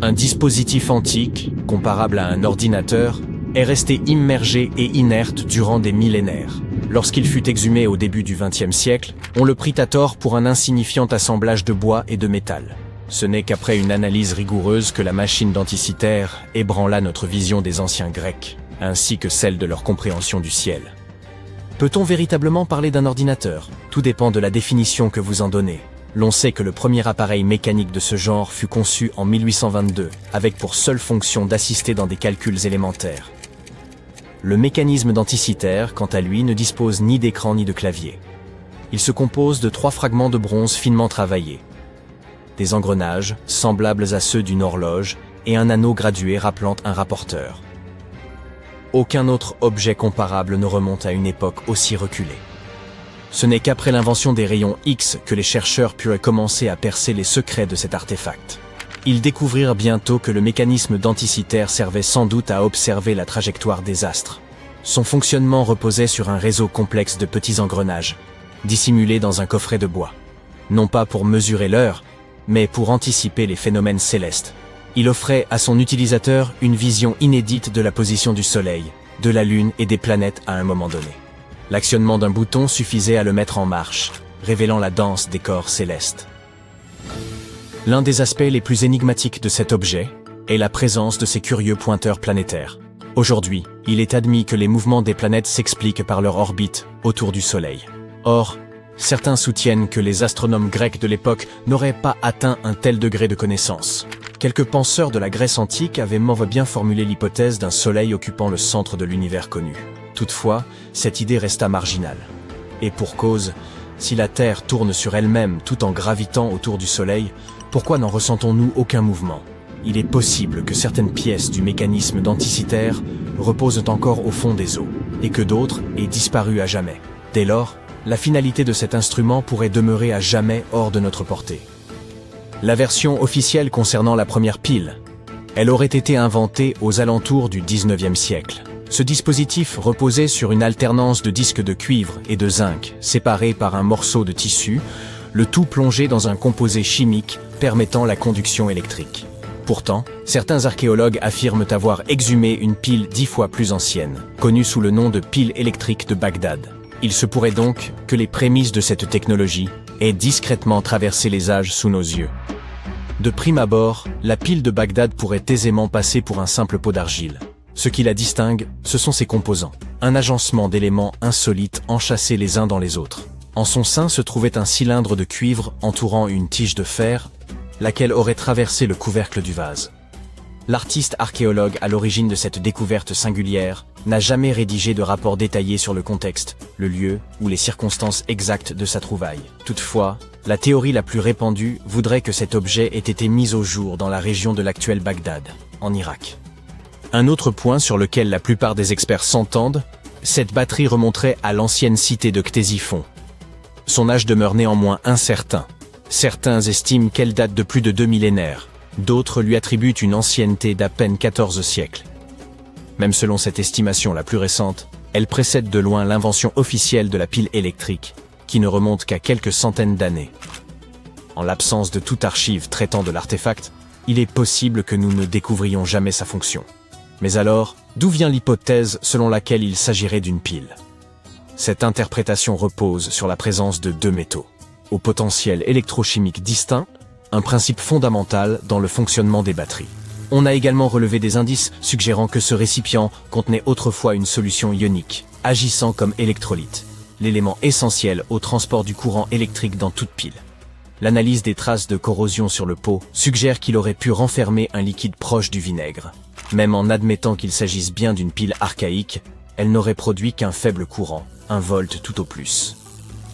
Un dispositif antique, comparable à un ordinateur, est resté immergé et inerte durant des millénaires. Lorsqu'il fut exhumé au début du XXe siècle, on le prit à tort pour un insignifiant assemblage de bois et de métal. Ce n'est qu'après une analyse rigoureuse que la machine d'Anticythère ébranla notre vision des anciens Grecs, ainsi que celle de leur compréhension du ciel. Peut-on véritablement parler d'un ordinateur? Tout dépend de la définition que vous en donnez. L'on sait que le premier appareil mécanique de ce genre fut conçu en 1822, avec pour seule fonction d'assister dans des calculs élémentaires. Le mécanisme d'Anticythère, quant à lui, ne dispose ni d'écran ni de clavier. Il se compose de 3 fragments de bronze finement travaillés, des engrenages, semblables à ceux d'une horloge, et un anneau gradué rappelant un rapporteur. Aucun autre objet comparable ne remonte à une époque aussi reculée. Ce n'est qu'après l'invention des rayons X que les chercheurs purent commencer à percer les secrets de cet artefact. Ils découvrirent bientôt que le mécanisme d'Anticythère servait sans doute à observer la trajectoire des astres. Son fonctionnement reposait sur un réseau complexe de petits engrenages, dissimulés dans un coffret de bois. Non pas pour mesurer l'heure, mais pour anticiper les phénomènes célestes. Il offrait à son utilisateur une vision inédite de la position du Soleil, de la Lune et des planètes à un moment donné. L'actionnement d'un bouton suffisait à le mettre en marche, révélant la danse des corps célestes. L'un des aspects les plus énigmatiques de cet objet est la présence de ces curieux pointeurs planétaires. Aujourd'hui, il est admis que les mouvements des planètes s'expliquent par leur orbite autour du Soleil. Or, certains soutiennent que les astronomes grecs de l'époque n'auraient pas atteint un tel degré de connaissance. Quelques penseurs de la Grèce antique avaient bien formulé l'hypothèse d'un Soleil occupant le centre de l'univers connu. Toutefois, cette idée resta marginale. Et pour cause, si la Terre tourne sur elle-même tout en gravitant autour du Soleil, pourquoi n'en ressentons-nous aucun mouvement? Il est possible que certaines pièces du mécanisme d'Anticythère reposent encore au fond des eaux, et que d'autres aient disparu à jamais. Dès lors, la finalité de cet instrument pourrait demeurer à jamais hors de notre portée. La version officielle concernant la première pile, elle aurait été inventée aux alentours du XIXe siècle. Ce dispositif reposait sur une alternance de disques de cuivre et de zinc, séparés par un morceau de tissu, le tout plongé dans un composé chimique permettant la conduction électrique. Pourtant, certains archéologues affirment avoir exhumé une pile 10 fois plus ancienne, connue sous le nom de pile électrique de Bagdad. Il se pourrait donc que les prémices de cette technologie aient discrètement traversé les âges sous nos yeux. De prime abord, la pile de Bagdad pourrait aisément passer pour un simple pot d'argile. Ce qui la distingue, ce sont ses composants. Un agencement d'éléments insolites enchâssés les uns dans les autres. En son sein se trouvait un cylindre de cuivre entourant une tige de fer, laquelle aurait traversé le couvercle du vase. L'artiste archéologue à l'origine de cette découverte singulière n'a jamais rédigé de rapport détaillé sur le contexte, le lieu ou les circonstances exactes de sa trouvaille. Toutefois, la théorie la plus répandue voudrait que cet objet ait été mis au jour dans la région de l'actuel Bagdad, en Irak. Un autre point sur lequel la plupart des experts s'entendent, cette batterie remonterait à l'ancienne cité de Ctésiphon. Son âge demeure néanmoins incertain. Certains estiment qu'elle date de plus de 2 millénaires, d'autres lui attribuent une ancienneté d'à peine 14 siècles. Même selon cette estimation la plus récente, elle précède de loin l'invention officielle de la pile électrique, qui ne remonte qu'à quelques centaines d'années. En l'absence de toute archive traitant de l'artefact, il est possible que nous ne découvrions jamais sa fonction. Mais alors, d'où vient l'hypothèse selon laquelle il s'agirait d'une pile? Cette interprétation repose sur la présence de 2 métaux, au potentiel électrochimique distinct, un principe fondamental dans le fonctionnement des batteries. On a également relevé des indices suggérant que ce récipient contenait autrefois une solution ionique, agissant comme électrolyte, l'élément essentiel au transport du courant électrique dans toute pile. L'analyse des traces de corrosion sur le pot suggère qu'il aurait pu renfermer un liquide proche du vinaigre. Même en admettant qu'il s'agisse bien d'une pile archaïque, elle n'aurait produit qu'un faible courant, 1 volt tout au plus.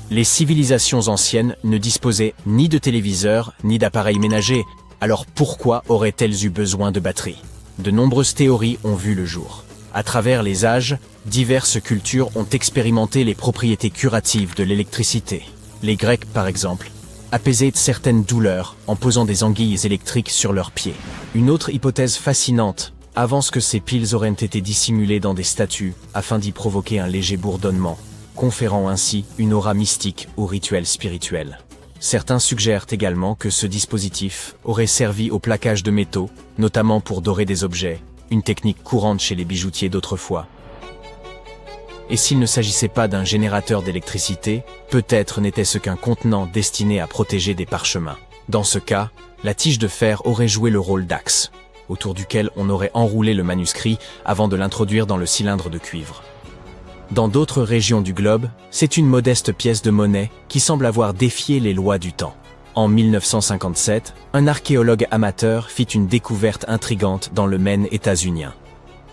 Les civilisations anciennes ne disposaient ni de téléviseurs, ni d'appareils ménagers, alors pourquoi auraient-elles eu besoin de batteries? De nombreuses théories ont vu le jour. À travers les âges, diverses cultures ont expérimenté les propriétés curatives de l'électricité. Les Grecs, par exemple, apaisaient certaines douleurs en posant des anguilles électriques sur leurs pieds. Une autre hypothèse fascinante avance que ces piles auraient été dissimulées dans des statues afin d'y provoquer un léger bourdonnement, conférant ainsi une aura mystique au rituel spirituel. Certains suggèrent également que ce dispositif aurait servi au plaquage de métaux, notamment pour dorer des objets, une technique courante chez les bijoutiers d'autrefois. Et s'il ne s'agissait pas d'un générateur d'électricité, peut-être n'était-ce qu'un contenant destiné à protéger des parchemins. Dans ce cas, la tige de fer aurait joué le rôle d'axe, autour duquel on aurait enroulé le manuscrit avant de l'introduire dans le cylindre de cuivre. Dans d'autres régions du globe, c'est une modeste pièce de monnaie qui semble avoir défié les lois du temps. En 1957, un archéologue amateur fit une découverte intrigante dans le Maine états-unien.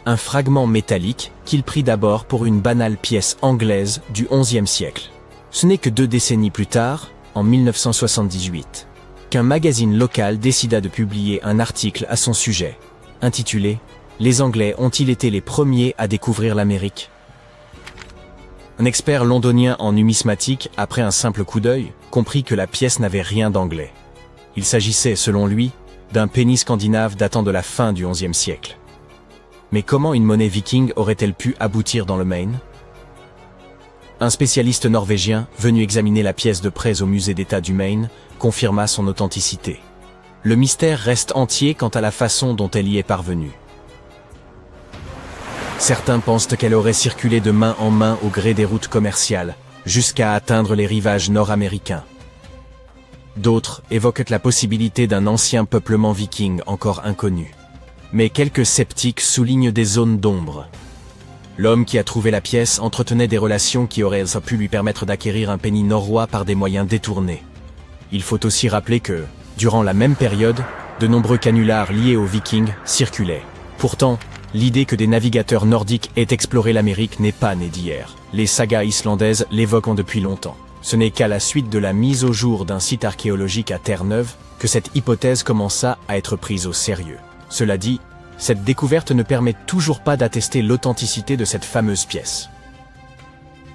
Un fragment métallique qu'il prit d'abord pour une banale pièce anglaise du XIe siècle. Ce n'est que 2 décennies plus tard, en 1978, qu'un magazine local décida de publier un article à son sujet, intitulé « Les Anglais ont-ils été les premiers à découvrir l'Amérique ?» Un expert londonien en numismatique, après un simple coup d'œil, comprit que la pièce n'avait rien d'anglais. Il s'agissait, selon lui, d'un penny scandinave datant de la fin du XIe siècle. Mais comment une monnaie viking aurait-elle pu aboutir dans le Maine? Un spécialiste norvégien, venu examiner la pièce de près au musée d'État du Maine, confirma son authenticité. Le mystère reste entier quant à la façon dont elle y est parvenue. Certains pensent qu'elle aurait circulé de main en main au gré des routes commerciales, jusqu'à atteindre les rivages nord-américains. D'autres évoquent la possibilité d'un ancien peuplement viking encore inconnu. Mais quelques sceptiques soulignent des zones d'ombre. L'homme qui a trouvé la pièce entretenait des relations qui auraient pu lui permettre d'acquérir un penny norrois par des moyens détournés. Il faut aussi rappeler que, durant la même période, de nombreux canulars liés aux Vikings circulaient. Pourtant, l'idée que des navigateurs nordiques aient exploré l'Amérique n'est pas née d'hier. Les sagas islandaises l'évoquent depuis longtemps. Ce n'est qu'à la suite de la mise au jour d'un site archéologique à Terre-Neuve que cette hypothèse commença à être prise au sérieux. Cela dit, cette découverte ne permet toujours pas d'attester l'authenticité de cette fameuse pièce.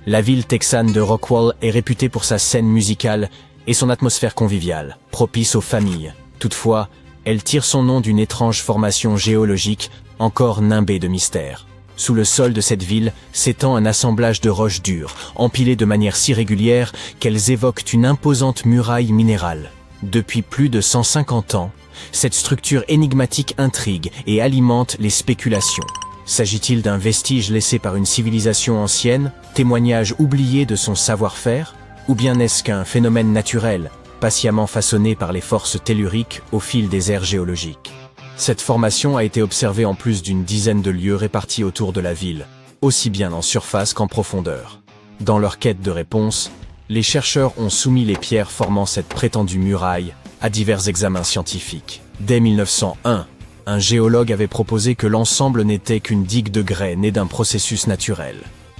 La ville texane de Rockwall est réputée pour sa scène musicale et son atmosphère conviviale, propice aux familles. Toutefois, elle tire son nom d'une étrange formation géologique encore nimbée de mystère. Sous le sol de cette ville s'étend un assemblage de roches dures, empilées de manière si régulière qu'elles évoquent une imposante muraille minérale. Depuis plus de 150 ans, cette structure énigmatique intrigue et alimente les spéculations. S'agit-il d'un vestige laissé par une civilisation ancienne, témoignage oublié de son savoir-faire? Ou bien est-ce qu'un phénomène naturel, patiemment façonné par les forces telluriques au fil des ères géologiques? Cette formation a été observée en plus d'une dizaine de lieux répartis autour de la ville, aussi bien en surface qu'en profondeur. Dans leur quête de réponse, les chercheurs ont soumis les pierres formant cette prétendue muraille à divers examens scientifiques. Dès 1901, un géologue avait proposé que l'ensemble n'était qu'une digue de grès née d'un processus naturel.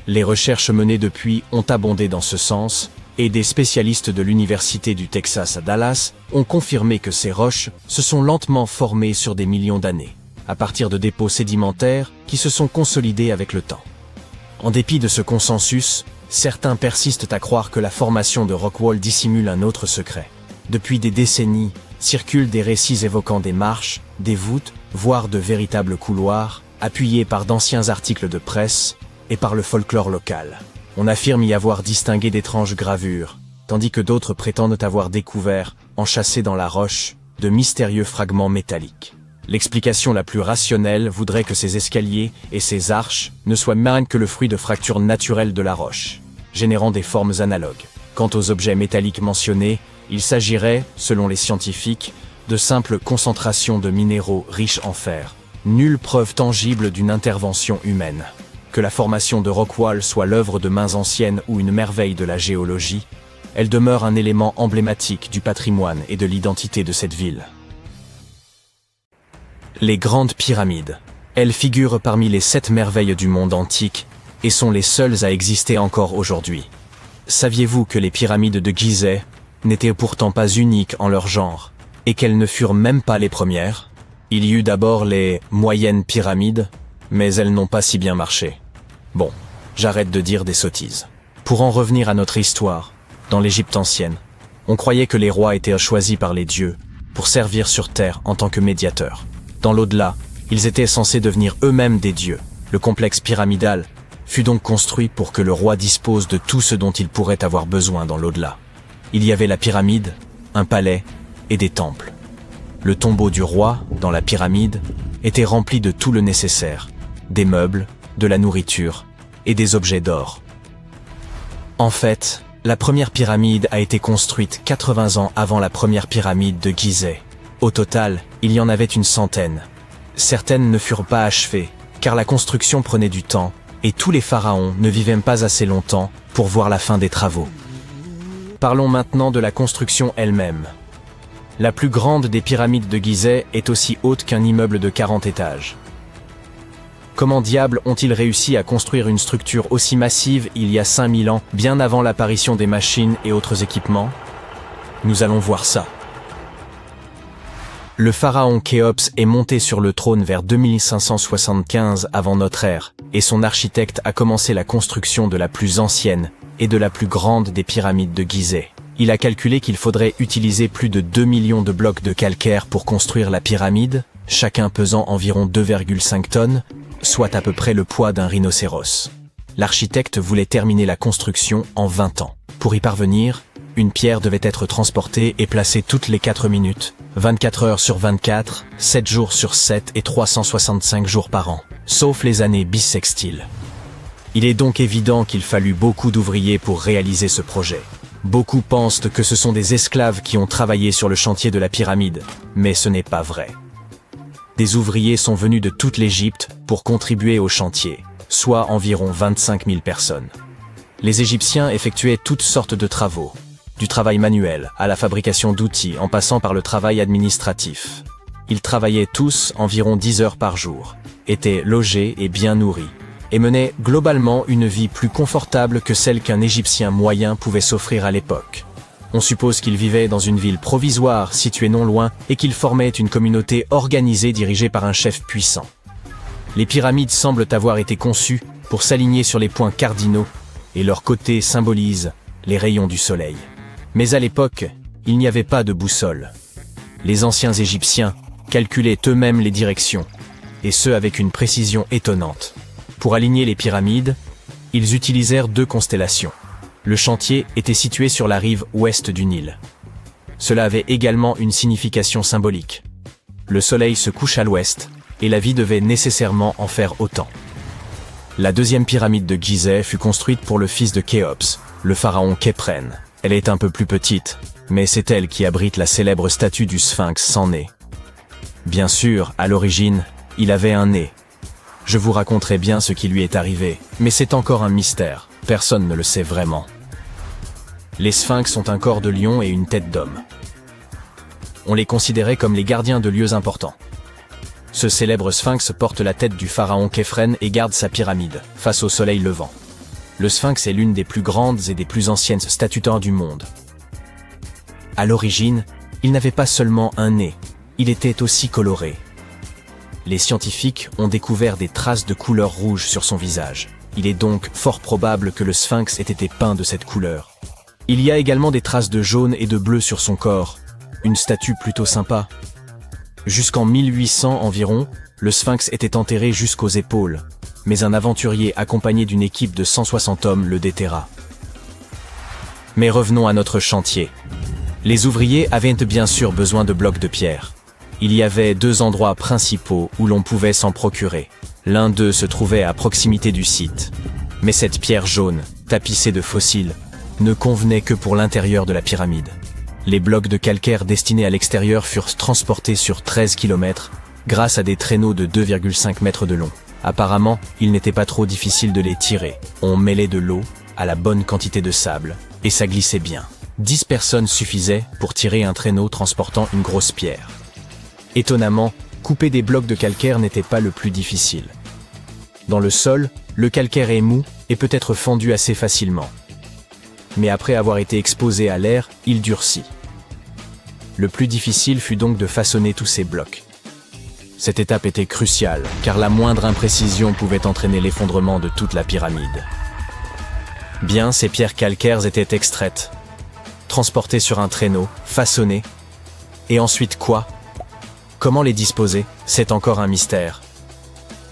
Les recherches menées depuis ont abondé dans ce sens, et des spécialistes de l'Université du Texas à Dallas ont confirmé que ces roches se sont lentement formées sur des millions d'années, à partir de dépôts sédimentaires qui se sont consolidés avec le temps. En dépit de ce consensus, certains persistent à croire que la formation de Rockwall dissimule un autre secret. Depuis des décennies, circulent des récits évoquant des marches, des voûtes, voire de véritables couloirs, appuyés par d'anciens articles de presse et par le folklore local. On affirme y avoir distingué d'étranges gravures, tandis que d'autres prétendent avoir découvert, enchâssés dans la roche, de mystérieux fragments métalliques. L'explication la plus rationnelle voudrait que ces escaliers et ces arches ne soient même que le fruit de fractures naturelles de la roche, générant des formes analogues. Quant aux objets métalliques mentionnés, il s'agirait, selon les scientifiques, de simples concentrations de minéraux riches en fer. Nulle preuve tangible d'une intervention humaine. Que la formation de Rockwall soit l'œuvre de mains anciennes ou une merveille de la géologie, elle demeure un élément emblématique du patrimoine et de l'identité de cette ville. Les grandes pyramides. Elles figurent parmi les 7 merveilles du monde antique et sont les seules à exister encore aujourd'hui. Saviez-vous que les pyramides de Gizeh n'étaient pourtant pas uniques en leur genre, et qu'elles ne furent même pas les premières? Il y eut d'abord les moyennes pyramides, mais elles n'ont pas si bien marché. Bon, j'arrête de dire des sottises. Pour en revenir à notre histoire, dans l'Égypte ancienne, on croyait que les rois étaient choisis par les dieux pour servir sur terre en tant que médiateurs. Dans l'au-delà, ils étaient censés devenir eux-mêmes des dieux. Le complexe pyramidal fut donc construit pour que le roi dispose de tout ce dont il pourrait avoir besoin dans l'au-delà. Il y avait la pyramide, un palais et des temples. Le tombeau du roi, dans la pyramide, était rempli de tout le nécessaire, des meubles, de la nourriture et des objets d'or. En fait, la première pyramide a été construite 80 ans avant la première pyramide de Gizeh. Au total, il y en avait une centaine. Certaines ne furent pas achevées, car la construction prenait du temps, et tous les pharaons ne vivaient pas assez longtemps pour voir la fin des travaux. Parlons maintenant de la construction elle-même. La plus grande des pyramides de Gizeh est aussi haute qu'un immeuble de 40 étages. Comment diable ont-ils réussi à construire une structure aussi massive il y a 5000 ans, bien avant l'apparition des machines et autres équipements? Nous allons voir ça. Le pharaon Khéops est monté sur le trône vers 2575 avant notre ère, et son architecte a commencé la construction de la plus ancienne et de la plus grande des pyramides de Gizeh. Il a calculé qu'il faudrait utiliser plus de 2 millions de blocs de calcaire pour construire la pyramide, chacun pesant environ 2,5 tonnes, soit à peu près le poids d'un rhinocéros. L'architecte voulait terminer la construction en 20 ans. Pour y parvenir, une pierre devait être transportée et placée toutes les 4 minutes, 24 heures sur 24, 7 jours sur 7 et 365 jours par an, sauf les années bissextiles. Il est donc évident qu'il fallut beaucoup d'ouvriers pour réaliser ce projet. Beaucoup pensent que ce sont des esclaves qui ont travaillé sur le chantier de la pyramide, mais ce n'est pas vrai. Des ouvriers sont venus de toute l'Égypte pour contribuer au chantier, soit environ 25 000 personnes. Les Égyptiens effectuaient toutes sortes de travaux, du travail manuel à la fabrication d'outils en passant par le travail administratif. Ils travaillaient tous environ 10 heures par jour, étaient logés et bien nourris, et menaient globalement une vie plus confortable que celle qu'un Égyptien moyen pouvait s'offrir à l'époque. On suppose qu'ils vivaient dans une ville provisoire située non loin et qu'ils formaient une communauté organisée dirigée par un chef puissant. Les pyramides semblent avoir été conçues pour s'aligner sur les points cardinaux et leur côté symbolise les rayons du soleil. Mais à l'époque, il n'y avait pas de boussole. Les anciens Égyptiens calculaient eux-mêmes les directions, et ce avec une précision étonnante. Pour aligner les pyramides, ils utilisèrent 2 constellations. Le chantier était situé sur la rive ouest du Nil. Cela avait également une signification symbolique. Le soleil se couche à l'ouest, et la vie devait nécessairement en faire autant. La deuxième pyramide de Gizeh fut construite pour le fils de Khéops, le pharaon Khéphren. Elle est un peu plus petite, mais c'est elle qui abrite la célèbre statue du Sphinx sans nez. Bien sûr, à l'origine, il avait un nez. Je vous raconterai bien ce qui lui est arrivé, mais c'est encore un mystère, personne ne le sait vraiment. Les sphinx ont un corps de lion et une tête d'homme. On les considérait comme les gardiens de lieux importants. Ce célèbre sphinx porte la tête du pharaon Khéphren et garde sa pyramide, face au soleil levant. Le sphinx est l'une des plus grandes et des plus anciennes statues d'or du monde. À l'origine, il n'avait pas seulement un nez, il était aussi coloré. Les scientifiques ont découvert des traces de couleur rouge sur son visage. Il est donc fort probable que le sphinx ait été peint de cette couleur. Il y a également des traces de jaune et de bleu sur son corps. Une statue plutôt sympa. Jusqu'en 1800 environ, le sphinx était enterré jusqu'aux épaules, mais un aventurier accompagné d'une équipe de 160 hommes le déterra. Mais revenons à notre chantier. Les ouvriers avaient bien sûr besoin de blocs de pierre. Il y avait 2 endroits principaux où l'on pouvait s'en procurer. L'un d'eux se trouvait à proximité du site. Mais cette pierre jaune, tapissée de fossiles, ne convenait que pour l'intérieur de la pyramide. Les blocs de calcaire destinés à l'extérieur furent transportés sur 13 km grâce à des traîneaux de 2,5 mètres de long. Apparemment, il n'était pas trop difficile de les tirer. On mêlait de l'eau à la bonne quantité de sable, et ça glissait bien. 10 personnes suffisaient pour tirer un traîneau transportant une grosse pierre. Étonnamment, couper des blocs de calcaire n'était pas le plus difficile. Dans le sol, le calcaire est mou et peut être fendu assez facilement. Mais après avoir été exposé à l'air, il durcit. Le plus difficile fut donc de façonner tous ces blocs. Cette étape était cruciale, car la moindre imprécision pouvait entraîner l'effondrement de toute la pyramide. Bien, ces pierres calcaires étaient extraites, transportées sur un traîneau, façonnées. Et ensuite quoi ? Comment les disposer ? C'est encore un mystère.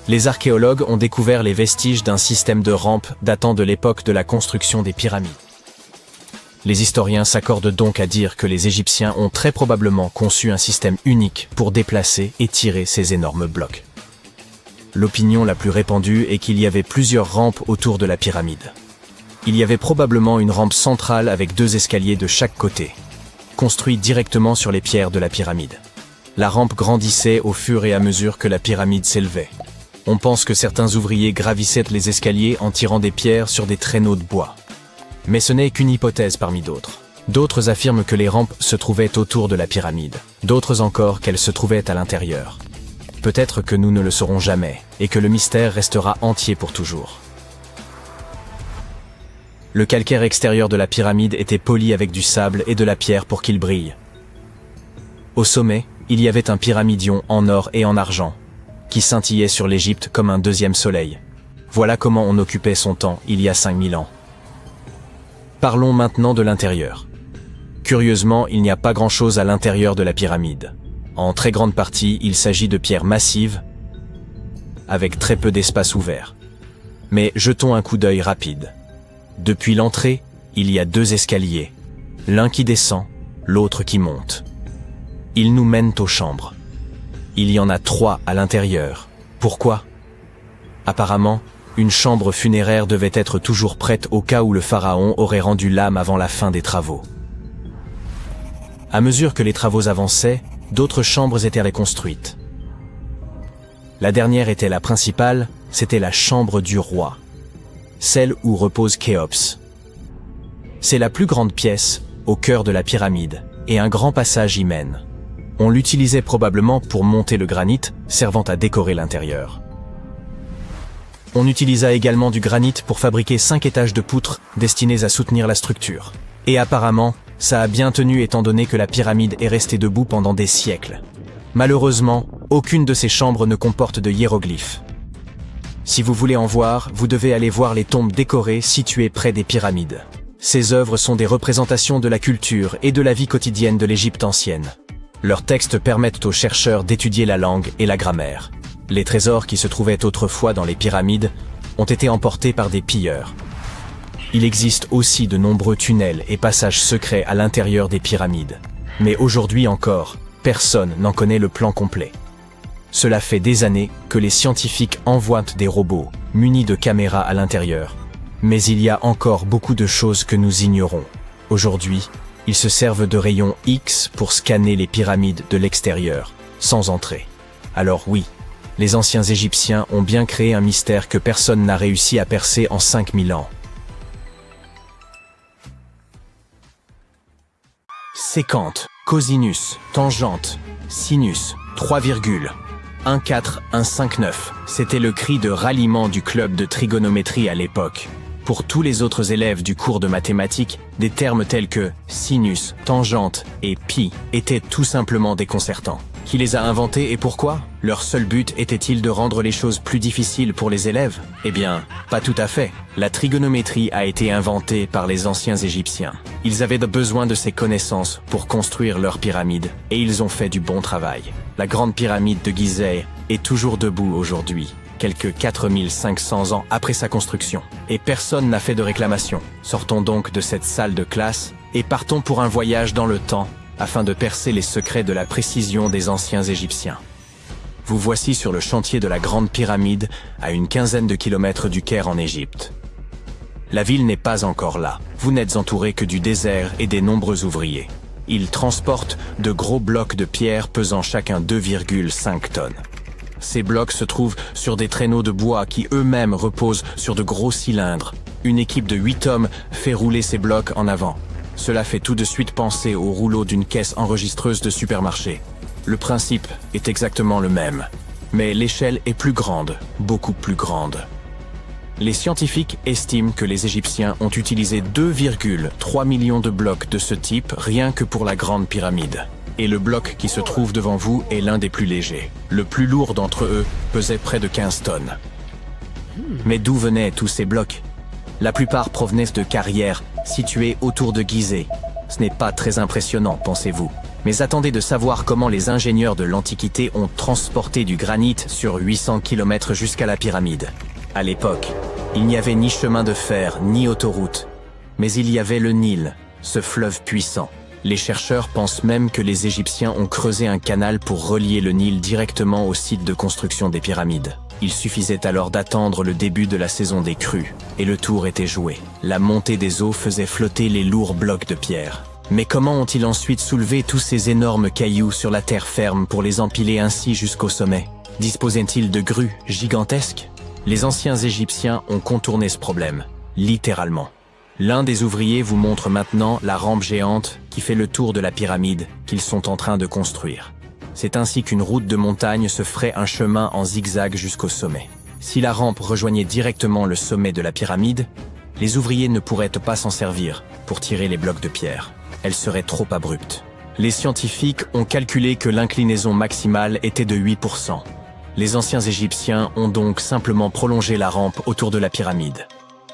Les archéologues ont découvert les vestiges d'un système de rampes datant de l'époque de la construction des pyramides. Les historiens s'accordent donc à dire que les Égyptiens ont très probablement conçu un système unique pour déplacer et tirer ces énormes blocs. L'opinion la plus répandue est qu'il y avait plusieurs rampes autour de la pyramide. Il y avait probablement une rampe centrale avec 2 escaliers de chaque côté, construits directement sur les pierres de la pyramide. La rampe grandissait au fur et à mesure que la pyramide s'élevait. On pense que certains ouvriers gravissaient les escaliers en tirant des pierres sur des traîneaux de bois. Mais ce n'est qu'une hypothèse parmi d'autres. D'autres affirment que les rampes se trouvaient autour de la pyramide, d'autres encore qu'elles se trouvaient à l'intérieur. Peut-être que nous ne le saurons jamais, et que le mystère restera entier pour toujours. Le calcaire extérieur de la pyramide était poli avec du sable et de la pierre pour qu'il brille. Au sommet, il y avait un pyramidion en or et en argent, qui scintillait sur l'Égypte comme un deuxième soleil. Voilà comment on occupait son temps il y a 5000 ans. Parlons maintenant de l'intérieur. Curieusement, il n'y a pas grand-chose à l'intérieur de la pyramide. En très grande partie, il s'agit de pierres massives, avec très peu d'espace ouvert. Mais jetons un coup d'œil rapide. Depuis l'entrée, il y a 2 escaliers, l'un qui descend, l'autre qui monte. Ils nous mènent aux chambres. Il y en a 3 à l'intérieur. Pourquoi? Apparemment, une chambre funéraire devait être toujours prête au cas où le pharaon aurait rendu l'âme avant la fin des travaux. À mesure que les travaux avançaient, d'autres chambres étaient reconstruites. La dernière était la principale, c'était la chambre du roi, celle où repose Khéops. C'est la plus grande pièce, au cœur de la pyramide, et un grand passage y mène. On l'utilisait probablement pour monter le granit, servant à décorer l'intérieur. On utilisa également du granit pour fabriquer 5 étages de poutres destinés à soutenir la structure. Et apparemment, ça a bien tenu étant donné que la pyramide est restée debout pendant des siècles. Malheureusement, aucune de ces chambres ne comporte de hiéroglyphes. Si vous voulez en voir, vous devez aller voir les tombes décorées situées près des pyramides. Ces œuvres sont des représentations de la culture et de la vie quotidienne de l'Égypte ancienne. Leurs textes permettent aux chercheurs d'étudier la langue et la grammaire. Les trésors qui se trouvaient autrefois dans les pyramides ont été emportés par des pilleurs. Il existe aussi de nombreux tunnels et passages secrets à l'intérieur des pyramides. Mais aujourd'hui encore, personne n'en connaît le plan complet. Cela fait des années que les scientifiques envoient des robots, munis de caméras à l'intérieur. Mais il y a encore beaucoup de choses que nous ignorons. Aujourd'hui, ils se servent de rayons X pour scanner les pyramides de l'extérieur, sans entrer. Alors oui, les anciens Égyptiens ont bien créé un mystère que personne n'a réussi à percer en 5000 ans. Sécante, cosinus, tangente, sinus, 3,14159. C'était le cri de ralliement du club de trigonométrie à l'époque. Pour tous les autres élèves du cours de mathématiques, des termes tels que sinus, tangente et pi étaient tout simplement déconcertants. Qui les a inventés et pourquoi? Leur seul but était-il de rendre les choses plus difficiles pour les élèves? Eh bien, pas tout à fait. La trigonométrie a été inventée par les anciens Égyptiens. Ils avaient besoin de ces connaissances pour construire leurs pyramides, et ils ont fait du bon travail. La grande pyramide de Gizeh est toujours debout aujourd'hui, quelques 4500 ans après sa construction. Et personne n'a fait de réclamation. Sortons donc de cette salle de classe et partons pour un voyage dans le temps, afin de percer les secrets de la précision des anciens Égyptiens. Vous voici sur le chantier de la Grande Pyramide, à une quinzaine de kilomètres du Caire en Égypte. La ville n'est pas encore là. Vous n'êtes entouré que du désert et des nombreux ouvriers. Ils transportent de gros blocs de pierre pesant chacun 2,5 tonnes. Ces blocs se trouvent sur des traîneaux de bois qui eux-mêmes reposent sur de gros cylindres. Une équipe de 8 hommes fait rouler ces blocs en avant. Cela fait tout de suite penser au rouleau d'une caisse enregistreuse de supermarché. Le principe est exactement le même, mais l'échelle est plus grande, beaucoup plus grande. Les scientifiques estiment que les Égyptiens ont utilisé 2,3 millions de blocs de ce type rien que pour la Grande Pyramide. Et le bloc qui se trouve devant vous est l'un des plus légers. Le plus lourd d'entre eux pesait près de 15 tonnes. Mais d'où venaient tous ces blocs? La plupart provenaient de carrières situées autour de Gizeh. Ce n'est pas très impressionnant, pensez-vous. Mais attendez de savoir comment les ingénieurs de l'Antiquité ont transporté du granit sur 800 km jusqu'à la pyramide. À l'époque, il n'y avait ni chemin de fer, ni autoroute. Mais il y avait le Nil, ce fleuve puissant. Les chercheurs pensent même que les Égyptiens ont creusé un canal pour relier le Nil directement au site de construction des pyramides. Il suffisait alors d'attendre le début de la saison des crues, et le tour était joué. La montée des eaux faisait flotter les lourds blocs de pierre. Mais comment ont-ils ensuite soulevé tous ces énormes cailloux sur la terre ferme pour les empiler ainsi jusqu'au sommet? Disposaient-ils de grues gigantesques? Les anciens Égyptiens ont contourné ce problème, littéralement. L'un des ouvriers vous montre maintenant la rampe géante qui fait le tour de la pyramide qu'ils sont en train de construire. C'est ainsi qu'une route de montagne se ferait un chemin en zigzag jusqu'au sommet. Si la rampe rejoignait directement le sommet de la pyramide, les ouvriers ne pourraient pas s'en servir pour tirer les blocs de pierre. Elle serait trop abrupte. Les scientifiques ont calculé que l'inclinaison maximale était de 8%. Les anciens Égyptiens ont donc simplement prolongé la rampe autour de la pyramide.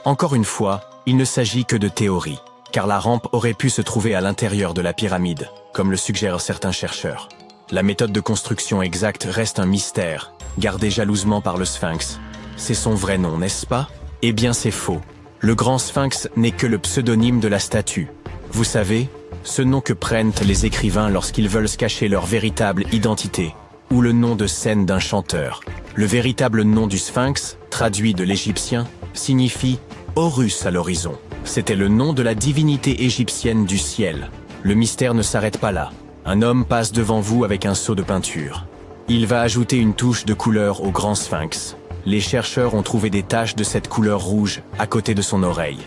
Encore une fois, il ne s'agit que de théorie, car la rampe aurait pu se trouver à l'intérieur de la pyramide, comme le suggèrent certains chercheurs. La méthode de construction exacte reste un mystère, gardé jalousement par le Sphinx. C'est son vrai nom, n'est-ce pas? Eh bien c'est faux. Le grand Sphinx n'est que le pseudonyme de la statue. Vous savez, ce nom que prennent les écrivains lorsqu'ils veulent se cacher leur véritable identité, ou le nom de scène d'un chanteur. Le véritable nom du Sphinx, traduit de l'égyptien, signifie Horus à l'horizon. C'était le nom de la divinité égyptienne du ciel. Le mystère ne s'arrête pas là. Un homme passe devant vous avec un seau de peinture. Il va ajouter une touche de couleur au grand Sphinx. Les chercheurs ont trouvé des taches de cette couleur rouge à côté de son oreille.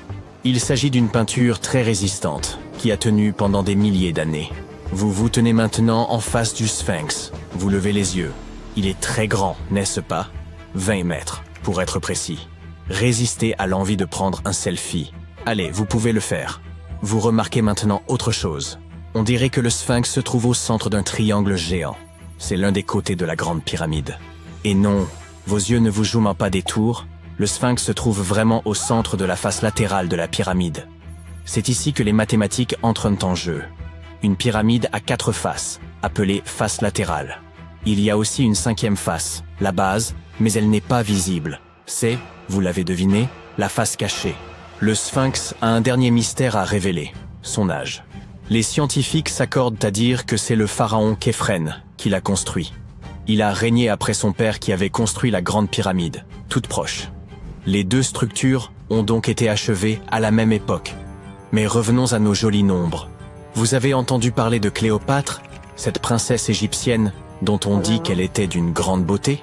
Il s'agit d'une peinture très résistante, qui a tenu pendant des milliers d'années. Vous vous tenez maintenant en face du Sphinx. Vous levez les yeux. Il est très grand, n'est-ce pas? 20 mètres, pour être précis. Résistez à l'envie de prendre un selfie. Allez, vous pouvez le faire. Vous remarquez maintenant autre chose. On dirait que le Sphinx se trouve au centre d'un triangle géant. C'est l'un des côtés de la grande pyramide. Et non, vos yeux ne vous jouent pas des tours. Le Sphinx se trouve vraiment au centre de la face latérale de la pyramide. C'est ici que les mathématiques entrent en jeu. Une pyramide a 4 faces, appelées faces latérales. Il y a aussi une 5e face, la base, mais elle n'est pas visible. C'est, vous l'avez deviné, la face cachée. Le Sphinx a un dernier mystère à révéler, son âge. Les scientifiques s'accordent à dire que c'est le pharaon Képhren qui l'a construit. Il a régné après son père qui avait construit la grande pyramide, toute proche. Les deux structures ont donc été achevées à la même époque. Mais revenons à nos jolis nombres. Vous avez entendu parler de Cléopâtre, cette princesse égyptienne dont on dit qu'elle était d'une grande beauté?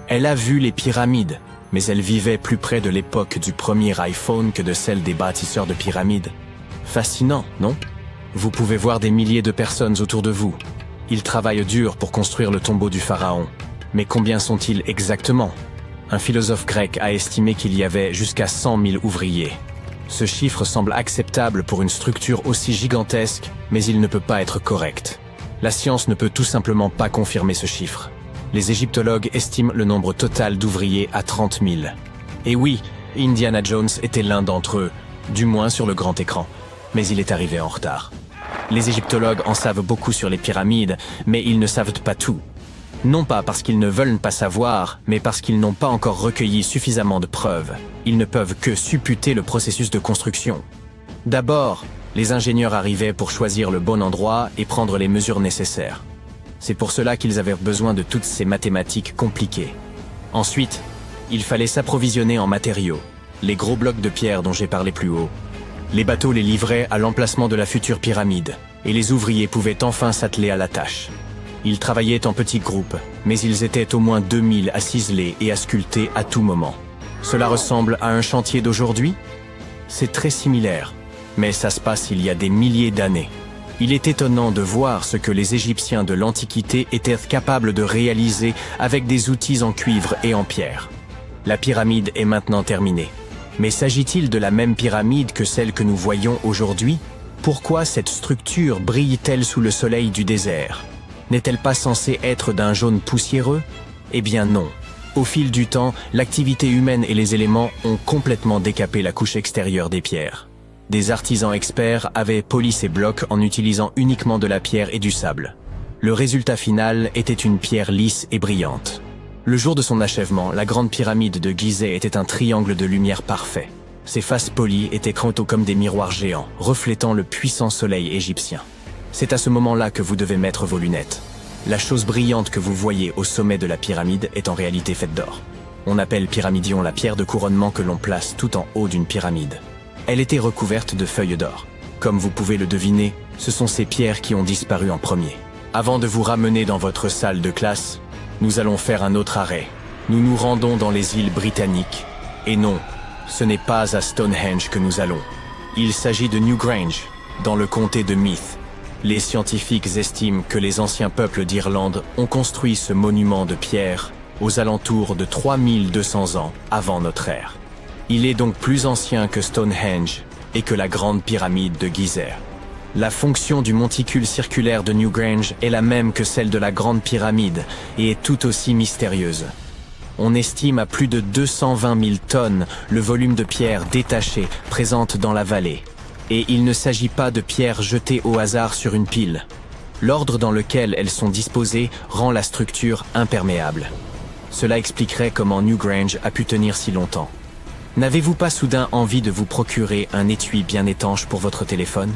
Elle a vu les pyramides, mais elle vivait plus près de l'époque du premier iPhone que de celle des bâtisseurs de pyramides. Fascinant, non? Vous pouvez voir des milliers de personnes autour de vous. Ils travaillent dur pour construire le tombeau du pharaon. Mais combien sont-ils exactement? Un philosophe grec a estimé qu'il y avait jusqu'à 100 000 ouvriers. Ce chiffre semble acceptable pour une structure aussi gigantesque, mais il ne peut pas être correct. La science ne peut tout simplement pas confirmer ce chiffre. Les égyptologues estiment le nombre total d'ouvriers à 30 000. Et oui, Indiana Jones était l'un d'entre eux, du moins sur le grand écran, mais il est arrivé en retard. Les égyptologues en savent beaucoup sur les pyramides, mais ils ne savent pas tout. Non pas parce qu'ils ne veulent pas savoir, mais parce qu'ils n'ont pas encore recueilli suffisamment de preuves. Ils ne peuvent que supputer le processus de construction. D'abord, les ingénieurs arrivaient pour choisir le bon endroit et prendre les mesures nécessaires. C'est pour cela qu'ils avaient besoin de toutes ces mathématiques compliquées. Ensuite, il fallait s'approvisionner en matériaux, les gros blocs de pierre dont j'ai parlé plus haut. Les bateaux les livraient à l'emplacement de la future pyramide, et les ouvriers pouvaient enfin s'atteler à la tâche. Ils travaillaient en petits groupes, mais ils étaient au moins 2000 à ciseler et à sculpter à tout moment. Cela ressemble à un chantier d'aujourd'hui? C'est très similaire, mais ça se passe il y a des milliers d'années. Il est étonnant de voir ce que les Égyptiens de l'Antiquité étaient capables de réaliser avec des outils en cuivre et en pierre. La pyramide est maintenant terminée. Mais s'agit-il de la même pyramide que celle que nous voyons aujourd'hui? Pourquoi cette structure brille-t-elle sous le soleil du désert? N'est-elle pas censée être d'un jaune poussiéreux? Eh bien non. Au fil du temps, l'activité humaine et les éléments ont complètement décapé la couche extérieure des pierres. Des artisans experts avaient poli ces blocs en utilisant uniquement de la pierre et du sable. Le résultat final était une pierre lisse et brillante. Le jour de son achèvement, la grande pyramide de Gizeh était un triangle de lumière parfait. Ses faces polies étaient crantaux comme des miroirs géants, reflétant le puissant soleil égyptien. C'est à ce moment-là que vous devez mettre vos lunettes. La chose brillante que vous voyez au sommet de la pyramide est en réalité faite d'or. On appelle pyramidion la pierre de couronnement que l'on place tout en haut d'une pyramide. Elle était recouverte de feuilles d'or. Comme vous pouvez le deviner, ce sont ces pierres qui ont disparu en premier. Avant de vous ramener dans votre salle de classe, nous allons faire un autre arrêt. Nous nous rendons dans les îles britanniques. Et non, ce n'est pas à Stonehenge que nous allons. Il s'agit de Newgrange, dans le comté de Meath. Les scientifiques estiment que les anciens peuples d'Irlande ont construit ce monument de pierre aux alentours de 3200 ans avant notre ère. Il est donc plus ancien que Stonehenge et que la grande pyramide de Gizeh. La fonction du monticule circulaire de Newgrange est la même que celle de la grande pyramide et est tout aussi mystérieuse. On estime à plus de 220 000 tonnes le volume de pierres détachées présentes dans la vallée. Et il ne s'agit pas de pierres jetées au hasard sur une pile. L'ordre dans lequel elles sont disposées rend la structure imperméable. Cela expliquerait comment Newgrange a pu tenir si longtemps. N'avez-vous pas soudain envie de vous procurer un étui bien étanche pour votre téléphone?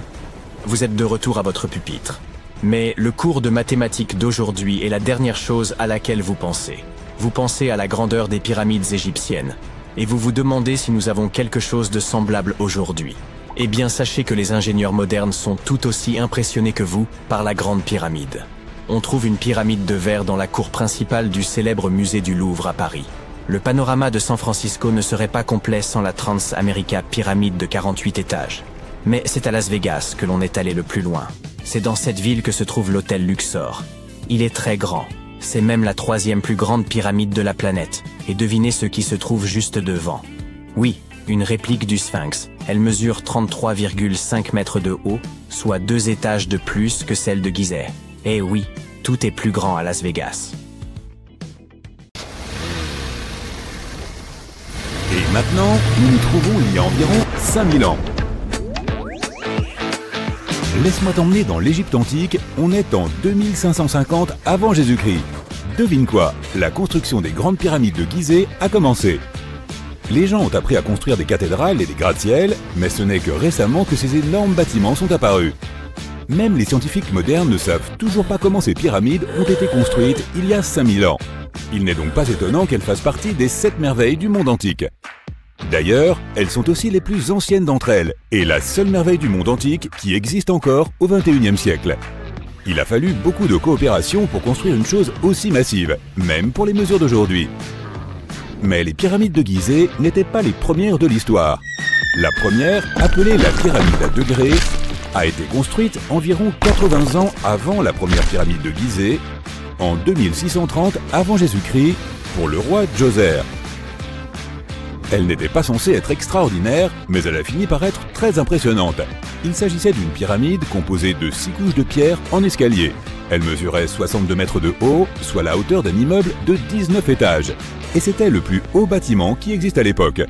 Vous êtes de retour à votre pupitre. Mais le cours de mathématiques d'aujourd'hui est la dernière chose à laquelle vous pensez. Vous pensez à la grandeur des pyramides égyptiennes. Et vous vous demandez si nous avons quelque chose de semblable aujourd'hui. Eh bien, sachez que les ingénieurs modernes sont tout aussi impressionnés que vous par la grande pyramide. On trouve une pyramide de verre dans la cour principale du célèbre musée du Louvre à Paris. Le panorama de San Francisco ne serait pas complet sans la Trans-America pyramide de 48 étages. Mais c'est à Las Vegas que l'on est allé le plus loin. C'est dans cette ville que se trouve l'hôtel Luxor. Il est très grand. C'est même la 3e plus grande pyramide de la planète. Et devinez ce qui se trouve juste devant. Oui, une réplique du Sphinx. Elle mesure 33,5 mètres de haut, soit 2 étages de plus que celle de Gizeh. Et oui, tout est plus grand à Las Vegas. Et maintenant, nous nous trouvons il y a environ 5000 ans. Laisse-moi t'emmener dans l'Égypte antique, on est en 2550 avant Jésus-Christ. Devine quoi, la construction des grandes pyramides de Gizeh a commencé. Les gens ont appris à construire des cathédrales et des gratte-ciels, mais ce n'est que récemment que ces énormes bâtiments sont apparus. Même les scientifiques modernes ne savent toujours pas comment ces pyramides ont été construites il y a 5000 ans. Il n'est donc pas étonnant qu'elles fassent partie des 7 merveilles du monde antique. D'ailleurs, elles sont aussi les plus anciennes d'entre elles, et la seule merveille du monde antique qui existe encore au XXIe siècle. Il a fallu beaucoup de coopération pour construire une chose aussi massive, même pour les mesures d'aujourd'hui. Mais les pyramides de Gizeh n'étaient pas les premières de l'histoire. La première, appelée la pyramide à degrés, a été construite environ 80 ans avant la première pyramide de Gizeh, en 2630 avant Jésus-Christ, pour le roi Djoser. Elle n'était pas censée être extraordinaire, mais elle a fini par être très impressionnante. Il s'agissait d'une pyramide composée de 6 couches de pierre en escalier. Elle mesurait 62 mètres de haut, soit la hauteur d'un immeuble de 19 étages. Et c'était le plus haut bâtiment qui existe à l'époque.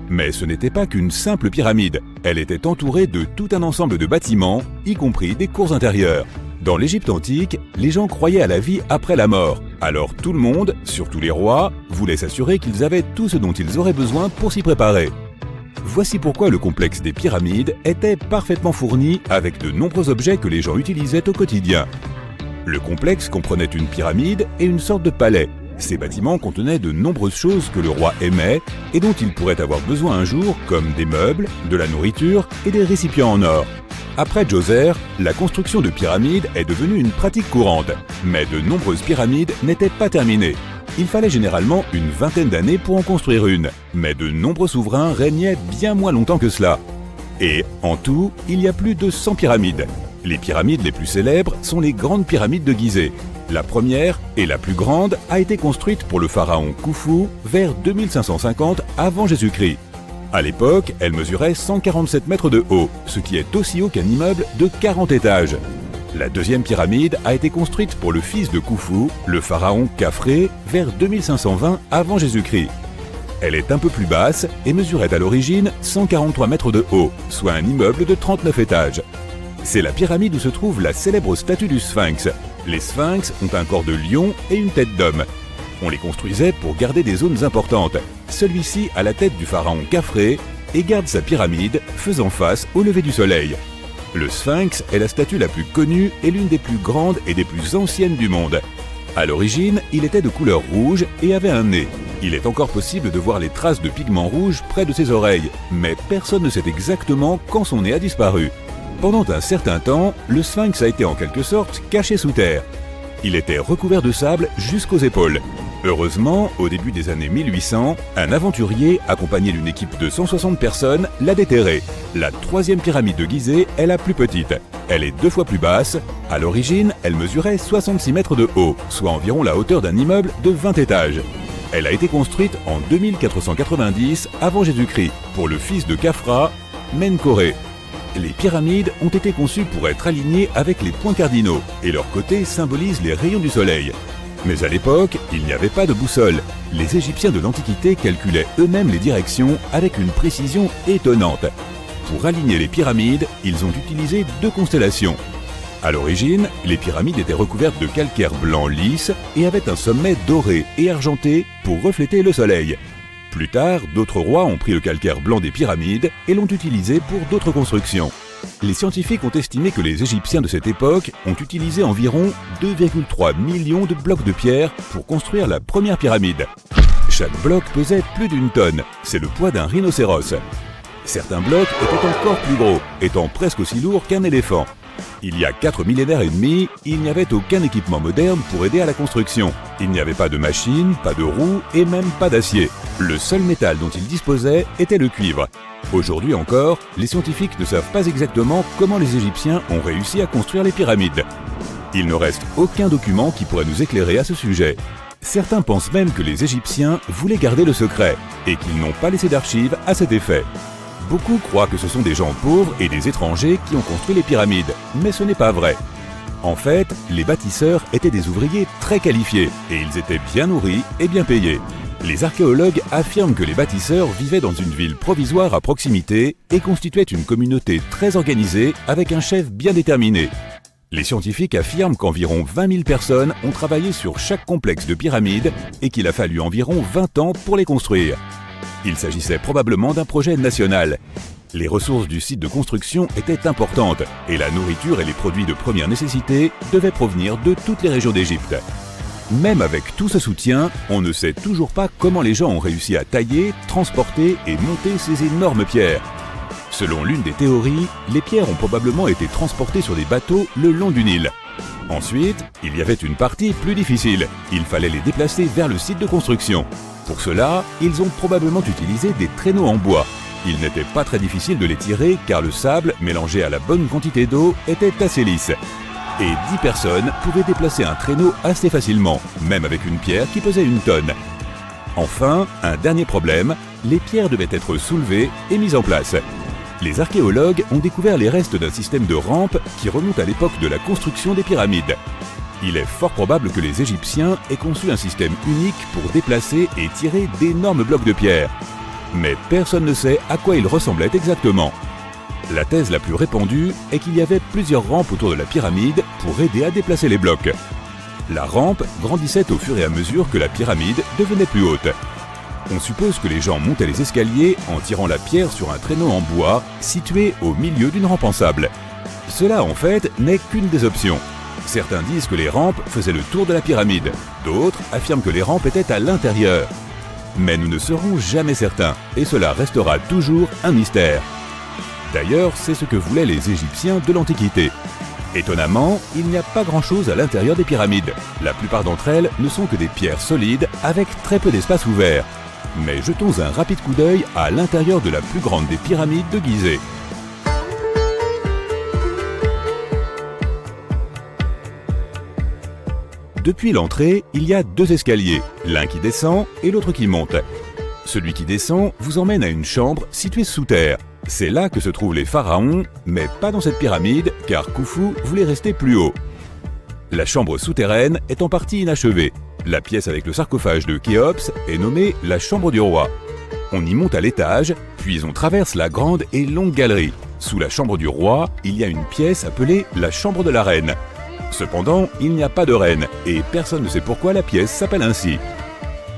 Mais ce n'était pas qu'une simple pyramide. Elle était entourée de tout un ensemble de bâtiments, y compris des cours intérieures. Dans l'Égypte antique, les gens croyaient à la vie après la mort. Alors tout le monde, surtout les rois, voulait s'assurer qu'ils avaient tout ce dont ils auraient besoin pour s'y préparer. Voici pourquoi le complexe des pyramides était parfaitement fourni avec de nombreux objets que les gens utilisaient au quotidien. Le complexe comprenait une pyramide et une sorte de palais. Ces bâtiments contenaient de nombreuses choses que le roi aimait et dont il pourrait avoir besoin un jour, comme des meubles, de la nourriture et des récipients en or. Après Djoser, la construction de pyramides est devenue une pratique courante, mais de nombreuses pyramides n'étaient pas terminées. Il fallait généralement une vingtaine d'années pour en construire une, mais de nombreux souverains régnaient bien moins longtemps que cela. Et en tout, il y a plus de 100 pyramides. Les pyramides les plus célèbres sont les grandes pyramides de Gizeh. La première, et la plus grande, a été construite pour le pharaon Khufu vers 2550 avant Jésus-Christ. À l'époque, elle mesurait 147 mètres de haut, ce qui est aussi haut qu'un immeuble de 40 étages. La deuxième pyramide a été construite pour le fils de Khufu, le pharaon Khafré, vers 2520 avant Jésus-Christ. Elle est un peu plus basse et mesurait à l'origine 143 mètres de haut, soit un immeuble de 39 étages. C'est la pyramide où se trouve la célèbre statue du Sphinx. Les Sphinx ont un corps de lion et une tête d'homme. On les construisait pour garder des zones importantes. Celui-ci a la tête du pharaon Khafré et garde sa pyramide faisant face au lever du soleil. Le Sphinx est la statue la plus connue et l'une des plus grandes et des plus anciennes du monde. À l'origine, il était de couleur rouge et avait un nez. Il est encore possible de voir les traces de pigments rouges près de ses oreilles, mais personne ne sait exactement quand son nez a disparu. Pendant un certain temps, le Sphinx a été en quelque sorte caché sous terre. Il était recouvert de sable jusqu'aux épaules. Heureusement, au début des années 1800, un aventurier, accompagné d'une équipe de 160 personnes, l'a déterré. La troisième pyramide de Gizeh est la plus petite. Elle est 2 fois plus basse. À l'origine, elle mesurait 66 mètres de haut, soit environ la hauteur d'un immeuble de 20 étages. Elle a été construite en 2490 avant Jésus-Christ pour le fils de Khafra, Menkaure. Les pyramides ont été conçues pour être alignées avec les points cardinaux et leurs côtés symbolisent les rayons du soleil. Mais à l'époque, il n'y avait pas de boussole. Les Égyptiens de l'Antiquité calculaient eux-mêmes les directions avec une précision étonnante. Pour aligner les pyramides, ils ont utilisé 2 constellations. À l'origine, les pyramides étaient recouvertes de calcaire blanc lisse et avaient un sommet doré et argenté pour refléter le soleil. Plus tard, d'autres rois ont pris le calcaire blanc des pyramides et l'ont utilisé pour d'autres constructions. Les scientifiques ont estimé que les Égyptiens de cette époque ont utilisé environ 2,3 millions de blocs de pierre pour construire la première pyramide. Chaque bloc pesait plus d'1 tonne, c'est le poids d'un rhinocéros. Certains blocs étaient encore plus gros, étant presque aussi lourds qu'un éléphant. Il y a 4 millénaires et demi, il n'y avait aucun équipement moderne pour aider à la construction. Il n'y avait pas de machines, pas de roues et même pas d'acier. Le seul métal dont ils disposaient était le cuivre. Aujourd'hui encore, les scientifiques ne savent pas exactement comment les Égyptiens ont réussi à construire les pyramides. Il ne reste aucun document qui pourrait nous éclairer à ce sujet. Certains pensent même que les Égyptiens voulaient garder le secret et qu'ils n'ont pas laissé d'archives à cet effet. Beaucoup croient que ce sont des gens pauvres et des étrangers qui ont construit les pyramides, mais ce n'est pas vrai. En fait, les bâtisseurs étaient des ouvriers très qualifiés et ils étaient bien nourris et bien payés. Les archéologues affirment que les bâtisseurs vivaient dans une ville provisoire à proximité et constituaient une communauté très organisée avec un chef bien déterminé. Les scientifiques affirment qu'environ 20 000 personnes ont travaillé sur chaque complexe de pyramides et qu'il a fallu environ 20 ans pour les construire. Il s'agissait probablement d'un projet national. Les ressources du site de construction étaient importantes et la nourriture et les produits de première nécessité devaient provenir de toutes les régions d'Égypte. Même avec tout ce soutien, on ne sait toujours pas comment les gens ont réussi à tailler, transporter et monter ces énormes pierres. Selon l'une des théories, les pierres ont probablement été transportées sur des bateaux le long du Nil. Ensuite, il y avait une partie plus difficile. Il fallait les déplacer vers le site de construction. Pour cela, ils ont probablement utilisé des traîneaux en bois. Il n'était pas très difficile de les tirer car le sable, mélangé à la bonne quantité d'eau, était assez lisse. Et 10 personnes pouvaient déplacer un traîneau assez facilement, même avec une pierre qui pesait 1 tonne. Enfin, un dernier problème, les pierres devaient être soulevées et mises en place. Les archéologues ont découvert les restes d'un système de rampes qui remonte à l'époque de la construction des pyramides. Il est fort probable que les Égyptiens aient conçu un système unique pour déplacer et tirer d'énormes blocs de pierre. Mais personne ne sait à quoi ils ressemblaient exactement. La thèse la plus répandue est qu'il y avait plusieurs rampes autour de la pyramide pour aider à déplacer les blocs. La rampe grandissait au fur et à mesure que la pyramide devenait plus haute. On suppose que les gens montaient les escaliers en tirant la pierre sur un traîneau en bois situé au milieu d'une rampe en sable. Cela en fait n'est qu'une des options. Certains disent que les rampes faisaient le tour de la pyramide, d'autres affirment que les rampes étaient à l'intérieur. Mais nous ne serons jamais certains, et cela restera toujours un mystère. D'ailleurs, c'est ce que voulaient les Égyptiens de l'Antiquité. Étonnamment, il n'y a pas grand-chose à l'intérieur des pyramides. La plupart d'entre elles ne sont que des pierres solides avec très peu d'espace ouvert. Mais jetons un rapide coup d'œil à l'intérieur de la plus grande des pyramides de Gizeh. Depuis l'entrée, il y a 2 escaliers, l'un qui descend et l'autre qui monte. Celui qui descend vous emmène à une chambre située sous terre. C'est là que se trouvent les pharaons, mais pas dans cette pyramide, car Khufu voulait rester plus haut. La chambre souterraine est en partie inachevée. La pièce avec le sarcophage de Khéops est nommée la chambre du roi. On y monte à l'étage, puis on traverse la grande et longue galerie. Sous la chambre du roi, il y a une pièce appelée la chambre de la reine. Cependant, il n'y a pas de reine, et personne ne sait pourquoi la pièce s'appelle ainsi.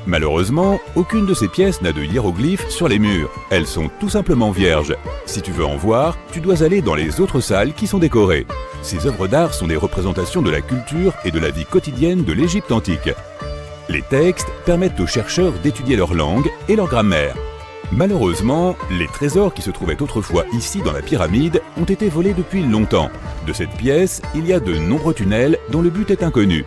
Malheureusement, aucune de ces pièces n'a de hiéroglyphes sur les murs. Elles sont tout simplement vierges. Si tu veux en voir, tu dois aller dans les autres salles qui sont décorées. Ces œuvres d'art sont des représentations de la culture et de la vie quotidienne de l'Égypte antique. Les textes permettent aux chercheurs d'étudier leur langue et leur grammaire. Malheureusement, les trésors qui se trouvaient autrefois ici dans la pyramide ont été volés depuis longtemps. De cette pièce, il y a de nombreux tunnels dont le but est inconnu.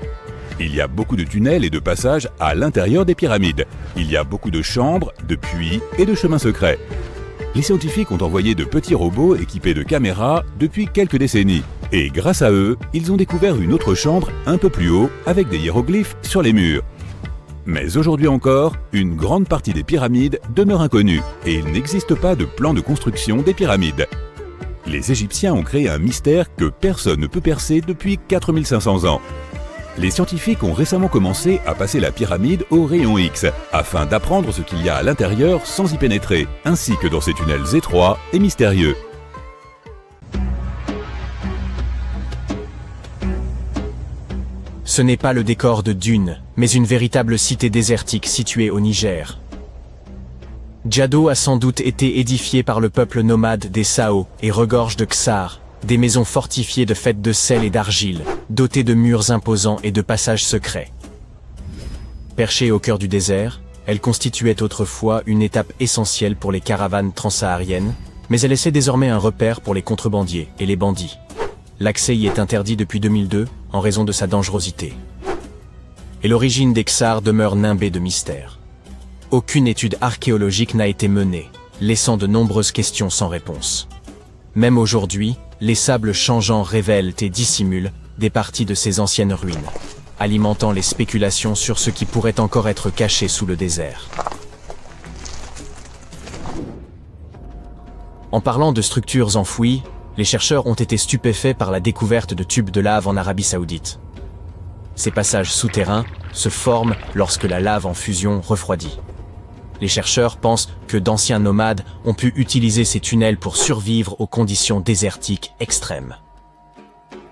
Il y a beaucoup de tunnels et de passages à l'intérieur des pyramides. Il y a beaucoup de chambres, de puits et de chemins secrets. Les scientifiques ont envoyé de petits robots équipés de caméras depuis quelques décennies. Et grâce à eux, ils ont découvert une autre chambre un peu plus haut avec des hiéroglyphes sur les murs. Mais aujourd'hui encore, une grande partie des pyramides demeure inconnue et il n'existe pas de plan de construction des pyramides. Les Égyptiens ont créé un mystère que personne ne peut percer depuis 4500 ans. Les scientifiques ont récemment commencé à passer la pyramide au rayon X, afin d'apprendre ce qu'il y a à l'intérieur sans y pénétrer, ainsi que dans ces tunnels étroits et mystérieux. Ce n'est pas le décor de Dune, mais une véritable cité désertique située au Niger. Djado a sans doute été édifié par le peuple nomade des Sao et regorge de Ksar, des maisons fortifiées de fêtes de sel et d'argile, dotées de murs imposants et de passages secrets. Perchée au cœur du désert, elle constituait autrefois une étape essentielle pour les caravanes transsahariennes, mais elle essaie désormais un repère pour les contrebandiers et les bandits. L'accès y est interdit depuis 2002 en raison de sa dangerosité. Et l'origine des Ksar demeure nimbée de mystères. Aucune étude archéologique n'a été menée, laissant de nombreuses questions sans réponse. Même aujourd'hui, les sables changeants révèlent et dissimulent des parties de ces anciennes ruines, alimentant les spéculations sur ce qui pourrait encore être caché sous le désert. En parlant de structures enfouies, les chercheurs ont été stupéfaits par la découverte de tubes de lave en Arabie Saoudite. Ces passages souterrains se forment lorsque la lave en fusion refroidit. Les chercheurs pensent que d'anciens nomades ont pu utiliser ces tunnels pour survivre aux conditions désertiques extrêmes.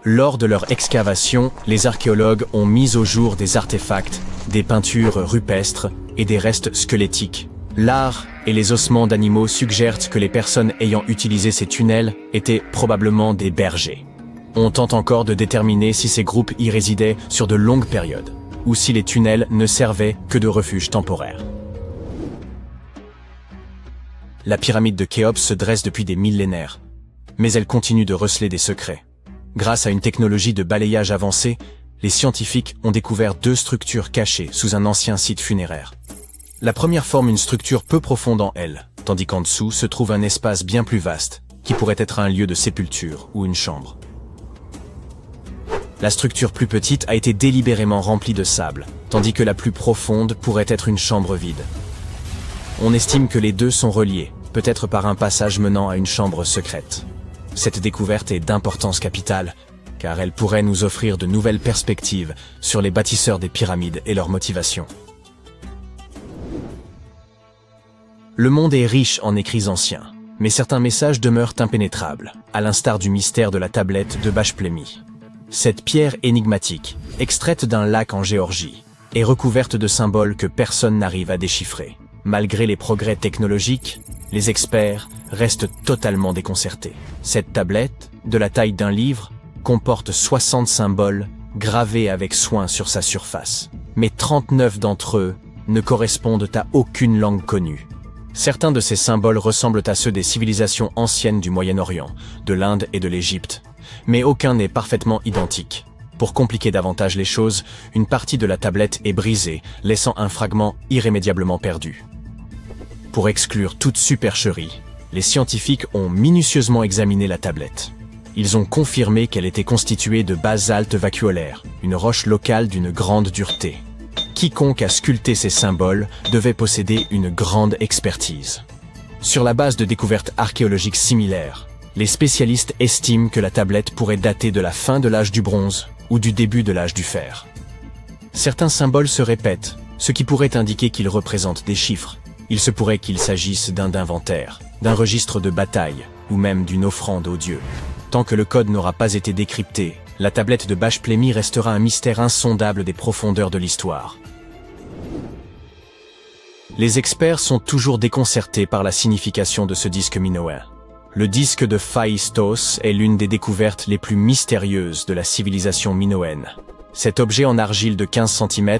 Lors de leur excavation, les archéologues ont mis au jour des artefacts, des peintures rupestres et des restes squelettiques. L'art et les ossements d'animaux suggèrent que les personnes ayant utilisé ces tunnels étaient probablement des bergers. On tente encore de déterminer si ces groupes y résidaient sur de longues périodes, ou si les tunnels ne servaient que de refuge temporaire. La pyramide de Khéops se dresse depuis des millénaires, mais elle continue de receler des secrets. Grâce à une technologie de balayage avancée, les scientifiques ont découvert 2 structures cachées sous un ancien site funéraire. La première forme une structure peu profonde en elle, tandis qu'en dessous se trouve un espace bien plus vaste, qui pourrait être un lieu de sépulture ou une chambre. La structure plus petite a été délibérément remplie de sable, tandis que la plus profonde pourrait être une chambre vide. On estime que les 2 sont reliés, peut-être par un passage menant à une chambre secrète. Cette découverte est d'importance capitale, car elle pourrait nous offrir de nouvelles perspectives sur les bâtisseurs des pyramides et leurs motivations. Le monde est riche en écrits anciens, mais certains messages demeurent impénétrables, à l'instar du mystère de la tablette de Bachplémy. Cette pierre énigmatique, extraite d'un lac en Géorgie, est recouverte de symboles que personne n'arrive à déchiffrer. Malgré les progrès technologiques, les experts restent totalement déconcertés. Cette tablette, de la taille d'un livre, comporte 60 symboles gravés avec soin sur sa surface. Mais 39 d'entre eux ne correspondent à aucune langue connue. Certains de ces symboles ressemblent à ceux des civilisations anciennes du Moyen-Orient, de l'Inde et de l'Égypte, mais aucun n'est parfaitement identique. Pour compliquer davantage les choses, une partie de la tablette est brisée, laissant un fragment irrémédiablement perdu. Pour exclure toute supercherie, les scientifiques ont minutieusement examiné la tablette. Ils ont confirmé qu'elle était constituée de basalte vacuolaire, une roche locale d'une grande dureté. Quiconque a sculpté ces symboles devait posséder une grande expertise. Sur la base de découvertes archéologiques similaires, les spécialistes estiment que la tablette pourrait dater de la fin de l'âge du bronze ou du début de l'âge du fer. Certains symboles se répètent, ce qui pourrait indiquer qu'ils représentent des chiffres. Il se pourrait qu'il s'agisse d'un inventaire, d'un registre de bataille ou même d'une offrande aux dieux. Tant que le code n'aura pas été décrypté, la tablette de Bachplémy restera un mystère insondable des profondeurs de l'histoire. Les experts sont toujours déconcertés par la signification de ce disque minoen. Le disque de Phaistos est l'une des découvertes les plus mystérieuses de la civilisation minoenne. Cet objet en argile de 15 cm,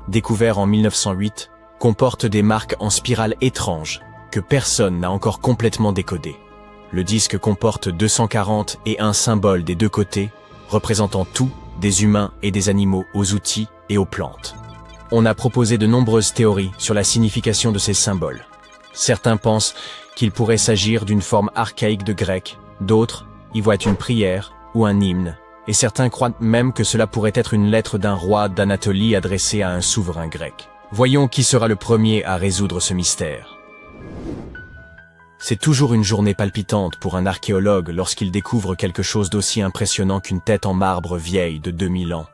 découvert en 1908, comporte des marques en spirale étranges que personne n'a encore complètement décodées. Le disque comporte 240 et un symbole des deux côtés, représentant tout, des humains et des animaux aux outils et aux plantes. On a proposé de nombreuses théories sur la signification de ces symboles. Certains pensent qu'il pourrait s'agir d'une forme archaïque de grec, d'autres y voient une prière ou un hymne, et certains croient même que cela pourrait être une lettre d'un roi d'Anatolie adressée à un souverain grec. Voyons qui sera le premier à résoudre ce mystère. C'est toujours une journée palpitante pour un archéologue lorsqu'il découvre quelque chose d'aussi impressionnant qu'une tête en marbre vieille de 2000 ans.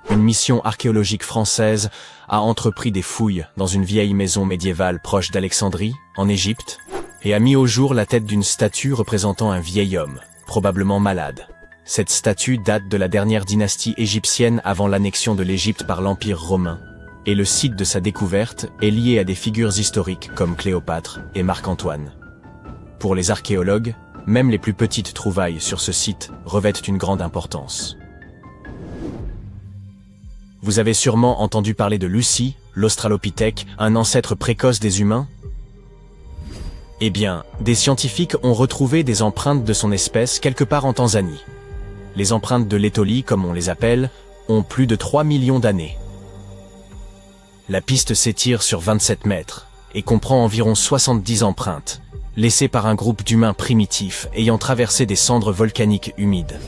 Une mission archéologique française a entrepris des fouilles dans une vieille maison médiévale proche d'Alexandrie, en Égypte, et a mis au jour la tête d'une statue représentant un vieil homme, probablement malade. Cette statue date de la dernière dynastie égyptienne avant l'annexion de l'Égypte par l'Empire romain, et le site de sa découverte est lié à des figures historiques comme Cléopâtre et Marc-Antoine. Pour les archéologues, même les plus petites trouvailles sur ce site revêtent une grande importance. Vous avez sûrement entendu parler de Lucie, l'Australopithèque, un ancêtre précoce des humains? Eh bien, des scientifiques ont retrouvé des empreintes de son espèce quelque part en Tanzanie. Les empreintes de l'étolie, comme on les appelle, ont plus de 3 millions d'années. La piste s'étire sur 27 mètres et comprend environ 70 empreintes, laissées par un groupe d'humains primitifs ayant traversé des cendres volcaniques humides.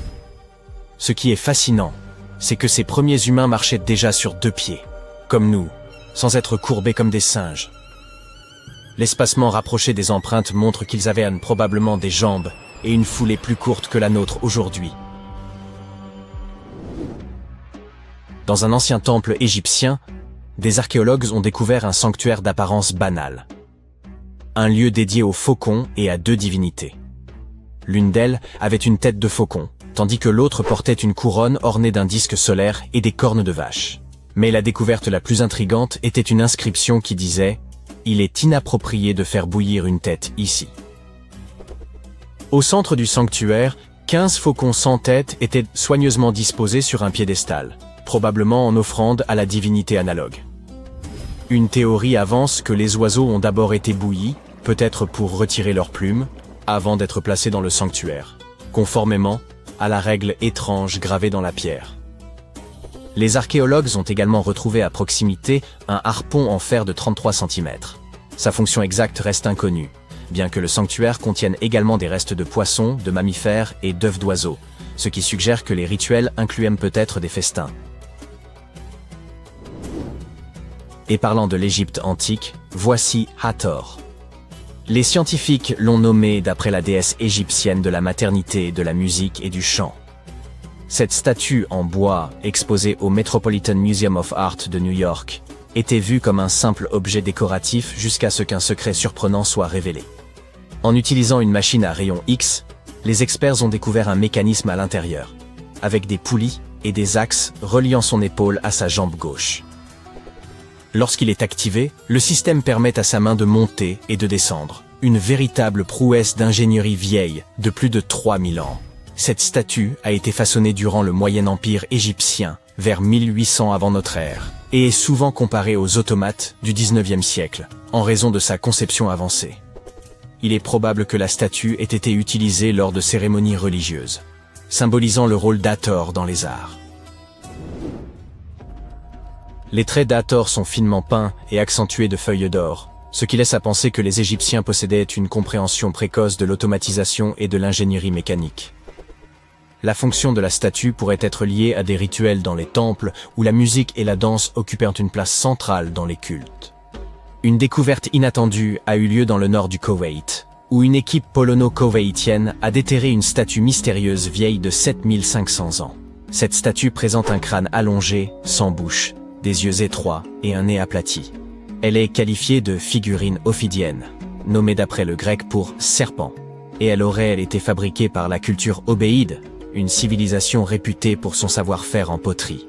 Ce qui est fascinant, c'est que ces premiers humains marchaient déjà sur 2 pieds, comme nous, sans être courbés comme des singes. L'espacement rapproché des empreintes montre qu'ils avaient probablement des jambes et une foulée plus courte que la nôtre aujourd'hui. Dans un ancien temple égyptien, des archéologues ont découvert un sanctuaire d'apparence banale. Un lieu dédié aux faucons et à 2 divinités. L'une d'elles avait une tête de faucon, tandis que l'autre portait une couronne ornée d'un disque solaire et des cornes de vache. Mais la découverte la plus intrigante était une inscription qui disait « Il est inapproprié de faire bouillir une tête ici ». Au centre du sanctuaire, 15 faucons sans tête étaient soigneusement disposés sur un piédestal, probablement en offrande à la divinité analogue. Une théorie avance que les oiseaux ont d'abord été bouillis, peut-être pour retirer leurs plumes, avant d'être placés dans le sanctuaire, conformément à la règle étrange gravée dans la pierre. Les archéologues ont également retrouvé à proximité un harpon en fer de 33 cm. Sa fonction exacte reste inconnue, bien que le sanctuaire contienne également des restes de poissons, de mammifères et d'œufs d'oiseaux, ce qui suggère que les rituels incluaient peut-être des festins. Et parlant de l'Égypte antique, voici Hathor. Les scientifiques l'ont nommé d'après la déesse égyptienne de la maternité, de la musique et du chant. Cette statue en bois, exposée au Metropolitan Museum of Art de New York, était vue comme un simple objet décoratif jusqu'à ce qu'un secret surprenant soit révélé. En utilisant une machine à rayons X, les experts ont découvert un mécanisme à l'intérieur, avec des poulies et des axes reliant son épaule à sa jambe gauche. Lorsqu'il est activé, le système permet à sa main de monter et de descendre. Une véritable prouesse d'ingénierie vieille de plus de 3000 ans. Cette statue a été façonnée durant le Moyen Empire égyptien, vers 1800 avant notre ère, et est souvent comparée aux automates du 19e siècle, en raison de sa conception avancée. Il est probable que la statue ait été utilisée lors de cérémonies religieuses, symbolisant le rôle d'Hathor dans les arts. Les traits d'Hathor sont finement peints et accentués de feuilles d'or, ce qui laisse à penser que les Égyptiens possédaient une compréhension précoce de l'automatisation et de l'ingénierie mécanique. La fonction de la statue pourrait être liée à des rituels dans les temples où la musique et la danse occupèrent une place centrale dans les cultes. Une découverte inattendue a eu lieu dans le nord du Koweït, où une équipe polono-koweïtienne a déterré une statue mystérieuse vieille de 7500 ans. Cette statue présente un crâne allongé, sans bouche, des yeux étroits et un nez aplati. Elle est qualifiée de figurine ophidienne, nommée d'après le grec pour serpent, et elle aurait été fabriquée par la culture obéide, une civilisation réputée pour son savoir-faire en poterie.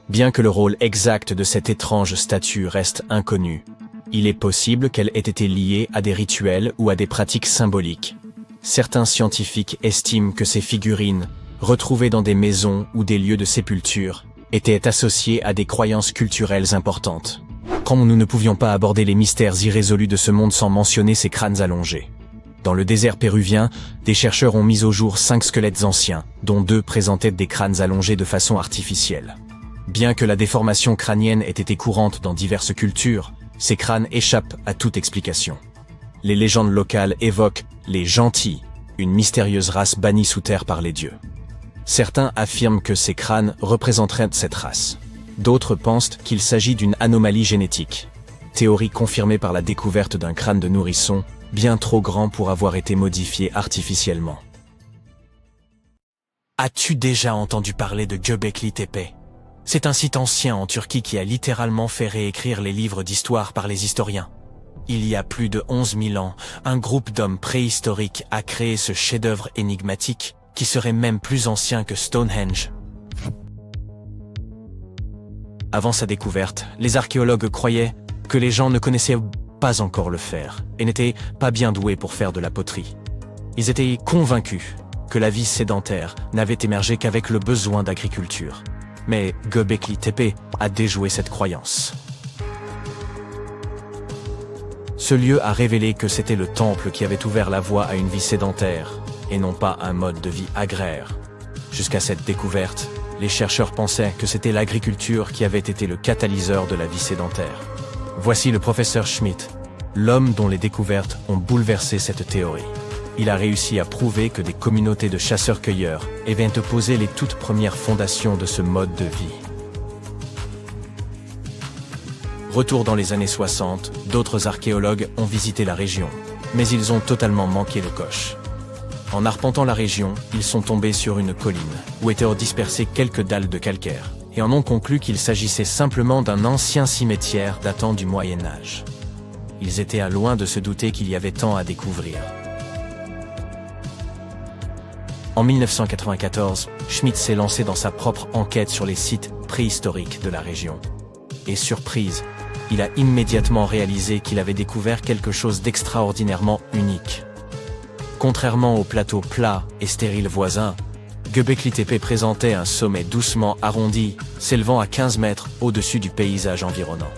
Bien que le rôle exact de cette étrange statue reste inconnu, il est possible qu'elle ait été liée à des rituels ou à des pratiques symboliques. Certains scientifiques estiment que ces figurines, retrouvées dans des maisons ou des lieux de sépulture, étaient associées à des croyances culturelles importantes. Comme nous ne pouvions pas aborder les mystères irrésolus de ce monde sans mentionner ces crânes allongés. Dans le désert péruvien, des chercheurs ont mis au jour 5 squelettes anciens, dont 2 présentaient des crânes allongés de façon artificielle. Bien que la déformation crânienne ait été courante dans diverses cultures, ces crânes échappent à toute explication. Les légendes locales évoquent les gentils, une mystérieuse race bannie sous terre par les dieux. Certains affirment que ces crânes représenteraient cette race. D'autres pensent qu'il s'agit d'une anomalie génétique. Théorie confirmée par la découverte d'un crâne de nourrisson, bien trop grand pour avoir été modifié artificiellement. As-tu déjà entendu parler de Göbekli Tepe? C'est un site ancien en Turquie qui a littéralement fait réécrire les livres d'histoire par les historiens. Il y a plus de 11 000 ans, un groupe d'hommes préhistoriques a créé ce chef-d'œuvre énigmatique qui serait même plus ancien que Stonehenge. Avant sa découverte, les archéologues croyaient que les gens ne connaissaient pas encore le fer et n'étaient pas bien doués pour faire de la poterie. Ils étaient convaincus que la vie sédentaire n'avait émergé qu'avec le besoin d'agriculture. Mais Göbekli Tepe a déjoué cette croyance. Ce lieu a révélé que c'était le temple qui avait ouvert la voie à une vie sédentaire, et non pas un mode de vie agraire. Jusqu'à cette découverte, les chercheurs pensaient que c'était l'agriculture qui avait été le catalyseur de la vie sédentaire. Voici le professeur Schmidt, l'homme dont les découvertes ont bouleversé cette théorie. Il a réussi à prouver que des communautés de chasseurs-cueilleurs avaient posé les toutes premières fondations de ce mode de vie. Retour dans les années 60, d'autres archéologues ont visité la région, mais ils ont totalement manqué le coche. En arpentant la région, ils sont tombés sur une colline, où étaient dispersées quelques dalles de calcaire, et en ont conclu qu'il s'agissait simplement d'un ancien cimetière datant du Moyen-Âge. Ils étaient à loin de se douter qu'il y avait tant à découvrir. En 1994, Schmidt s'est lancé dans sa propre enquête sur les sites préhistoriques de la région. Et surprise, il a immédiatement réalisé qu'il avait découvert quelque chose d'extraordinairement unique. Contrairement aux plateaux plats et stériles voisins, Göbekli Tepe présentait un sommet doucement arrondi, s'élevant à 15 mètres au-dessus du paysage environnant.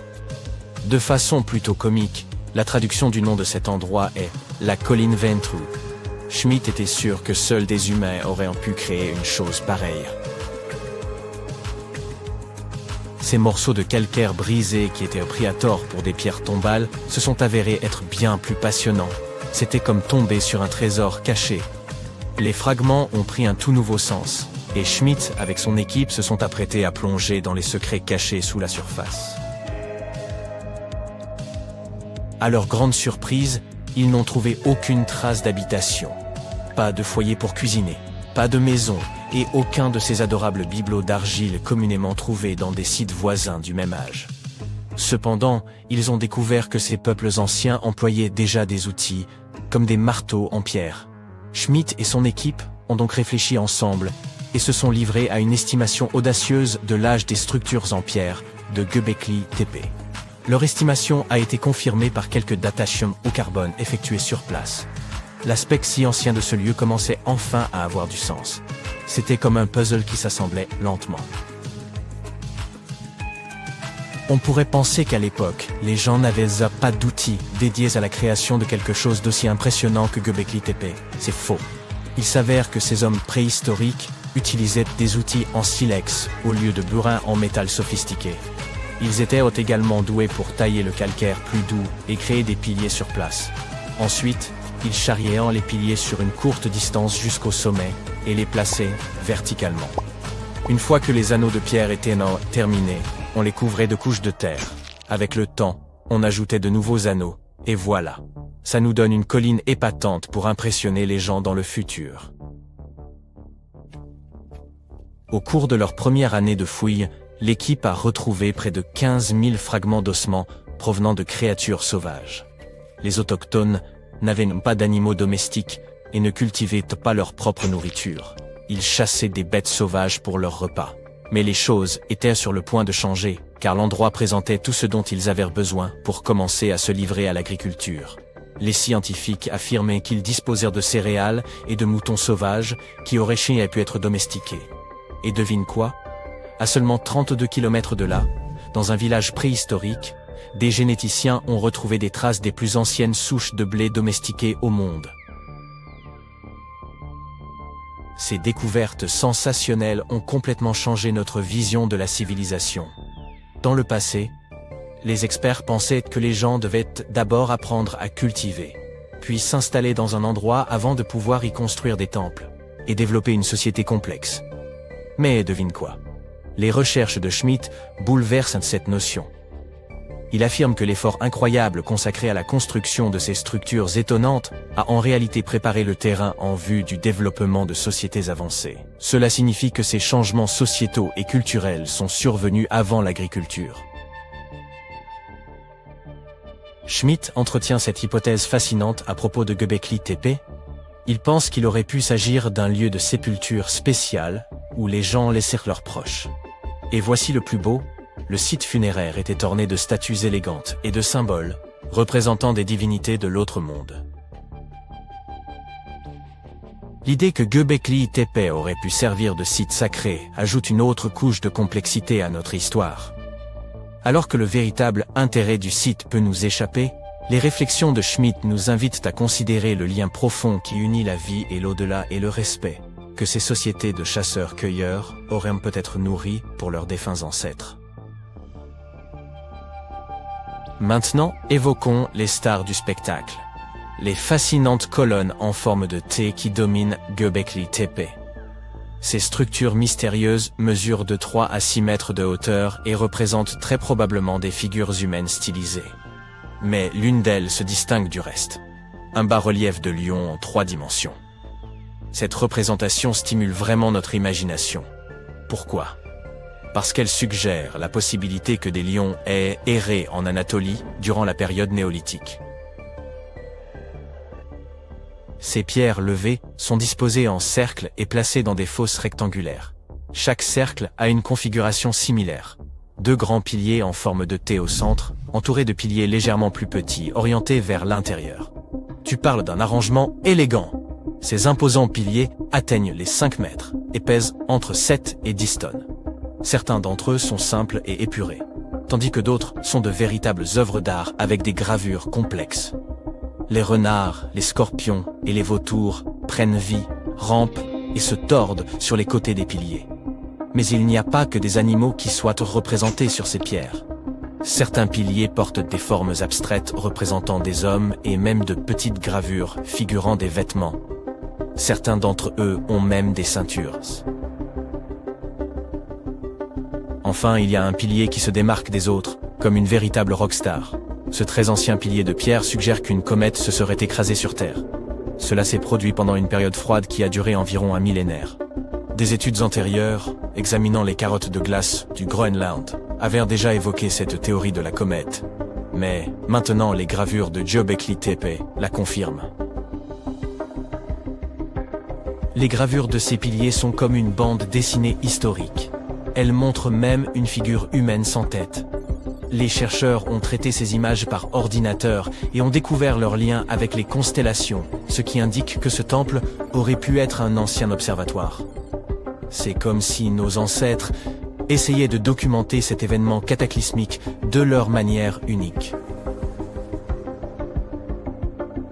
De façon plutôt comique, la traduction du nom de cet endroit est « la colline Ventru ». Schmidt était sûr que seuls des humains auraient pu créer une chose pareille. Ces morceaux de calcaire brisés qui étaient pris à tort pour des pierres tombales se sont avérés être bien plus passionnants. C'était comme tomber sur un trésor caché. Les fragments ont pris un tout nouveau sens, et Schmidt, avec son équipe, se sont apprêtés à plonger dans les secrets cachés sous la surface. À leur grande surprise, ils n'ont trouvé aucune trace d'habitation. Pas de foyer pour cuisiner, pas de maison, et aucun de ces adorables bibelots d'argile communément trouvés dans des sites voisins du même âge. Cependant, ils ont découvert que ces peuples anciens employaient déjà des outils, comme des marteaux en pierre. Schmidt et son équipe ont donc réfléchi ensemble et se sont livrés à une estimation audacieuse de l'âge des structures en pierre de Göbekli Tepe. Leur estimation a été confirmée par quelques datations au carbone effectuées sur place. L'aspect si ancien de ce lieu commençait enfin à avoir du sens. C'était comme un puzzle qui s'assemblait lentement. On pourrait penser qu'à l'époque, les gens n'avaient pas d'outils dédiés à la création de quelque chose d'aussi impressionnant que Göbekli Tepe. C'est faux. Il s'avère que ces hommes préhistoriques utilisaient des outils en silex au lieu de burins en métal sophistiqué. Ils étaient également doués pour tailler le calcaire plus doux et créer des piliers sur place. Ensuite, ils charriaient les piliers sur une courte distance jusqu'au sommet et les plaçaient verticalement. Une fois que les anneaux de pierre étaient terminés, on les couvrait de couches de terre. Avec le temps, on ajoutait de nouveaux anneaux, et voilà. Ça nous donne une colline épatante pour impressionner les gens dans le futur. Au cours de leur première année de fouilles, l'équipe a retrouvé près de 15 000 fragments d'ossements provenant de créatures sauvages. Les autochtones n'avaient pas d'animaux domestiques et ne cultivaient pas leur propre nourriture. Ils chassaient des bêtes sauvages pour leur repas. Mais les choses étaient sur le point de changer, car l'endroit présentait tout ce dont ils avaient besoin pour commencer à se livrer à l'agriculture. Les scientifiques affirmaient qu'ils disposèrent de céréales et de moutons sauvages qui auraient pu être domestiqués. Et devine quoi? À seulement 32 km de là, dans un village préhistorique, des généticiens ont retrouvé des traces des plus anciennes souches de blé domestiquées au monde. Ces découvertes sensationnelles ont complètement changé notre vision de la civilisation. Dans le passé, les experts pensaient que les gens devaient d'abord apprendre à cultiver, puis s'installer dans un endroit avant de pouvoir y construire des temples, et développer une société complexe. Mais devine quoi? Les recherches de Schmitt bouleversent cette notion. Il affirme que l'effort incroyable consacré à la construction de ces structures étonnantes a en réalité préparé le terrain en vue du développement de sociétés avancées. Cela signifie que ces changements sociétaux et culturels sont survenus avant l'agriculture. Schmitt entretient cette hypothèse fascinante à propos de Göbekli Tepe. Il pense qu'il aurait pu s'agir d'un lieu de sépulture spécial où les gens laissèrent leurs proches. Et voici le plus beau, le site funéraire était orné de statues élégantes et de symboles représentant des divinités de l'autre monde. L'idée que Göbekli Tepe aurait pu servir de site sacré ajoute une autre couche de complexité à notre histoire. Alors que le véritable intérêt du site peut nous échapper, les réflexions de Schmitt nous invitent à considérer le lien profond qui unit la vie et l'au-delà et le respect que ces sociétés de chasseurs-cueilleurs auraient peut-être nourri pour leurs défunts ancêtres. Maintenant, évoquons les stars du spectacle. Les fascinantes colonnes en forme de T qui dominent Göbekli Tepe. Ces structures mystérieuses mesurent de 3 à 6 mètres de hauteur et représentent très probablement des figures humaines stylisées. Mais l'une d'elles se distingue du reste. Un bas-relief de lion en 3 dimensions. Cette représentation stimule vraiment notre imagination. Pourquoi? Parce qu'elle suggère la possibilité que des lions aient erré en Anatolie durant la période néolithique. Ces pierres levées sont disposées en cercles et placées dans des fosses rectangulaires. Chaque cercle a une configuration similaire. 2 grands piliers en forme de T au centre, entourés de piliers légèrement plus petits, orientés vers l'intérieur. Tu parles d'un arrangement élégant. Ces imposants piliers atteignent les 5 mètres et pèsent entre 7 et 10 tonnes. Certains d'entre eux sont simples et épurés, tandis que d'autres sont de véritables œuvres d'art avec des gravures complexes. Les renards, les scorpions et les vautours prennent vie, rampent et se tordent sur les côtés des piliers. Mais il n'y a pas que des animaux qui soient représentés sur ces pierres. Certains piliers portent des formes abstraites représentant des hommes et même de petites gravures figurant des vêtements. Certains d'entre eux ont même des ceintures. Enfin, il y a un pilier qui se démarque des autres, comme une véritable rockstar. Ce très ancien pilier de pierre suggère qu'une comète se serait écrasée sur Terre. Cela s'est produit pendant une période froide qui a duré environ un millénaire. Des études antérieures, examinant les carottes de glace du Groenland, avaient déjà évoqué cette théorie de la comète. Mais maintenant, les gravures de Göbekli Tepe la confirment. Les gravures de ces piliers sont comme une bande dessinée historique. Elles montrent même une figure humaine sans tête. Les chercheurs ont traité ces images par ordinateur et ont découvert leur lien avec les constellations, ce qui indique que ce temple aurait pu être un ancien observatoire. C'est comme si nos ancêtres essayaient de documenter cet événement cataclysmique de leur manière unique.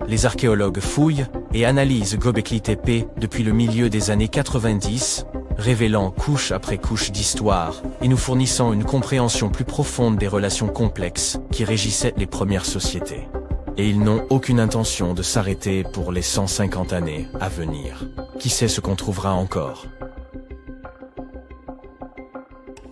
Les archéologues fouillent et analysent Göbekli Tepe depuis le milieu des années 90, révélant couche après couche d'histoire et nous fournissant une compréhension plus profonde des relations complexes qui régissaient les premières sociétés. Et ils n'ont aucune intention de s'arrêter pour les 150 années à venir. Qui sait ce qu'on trouvera encore?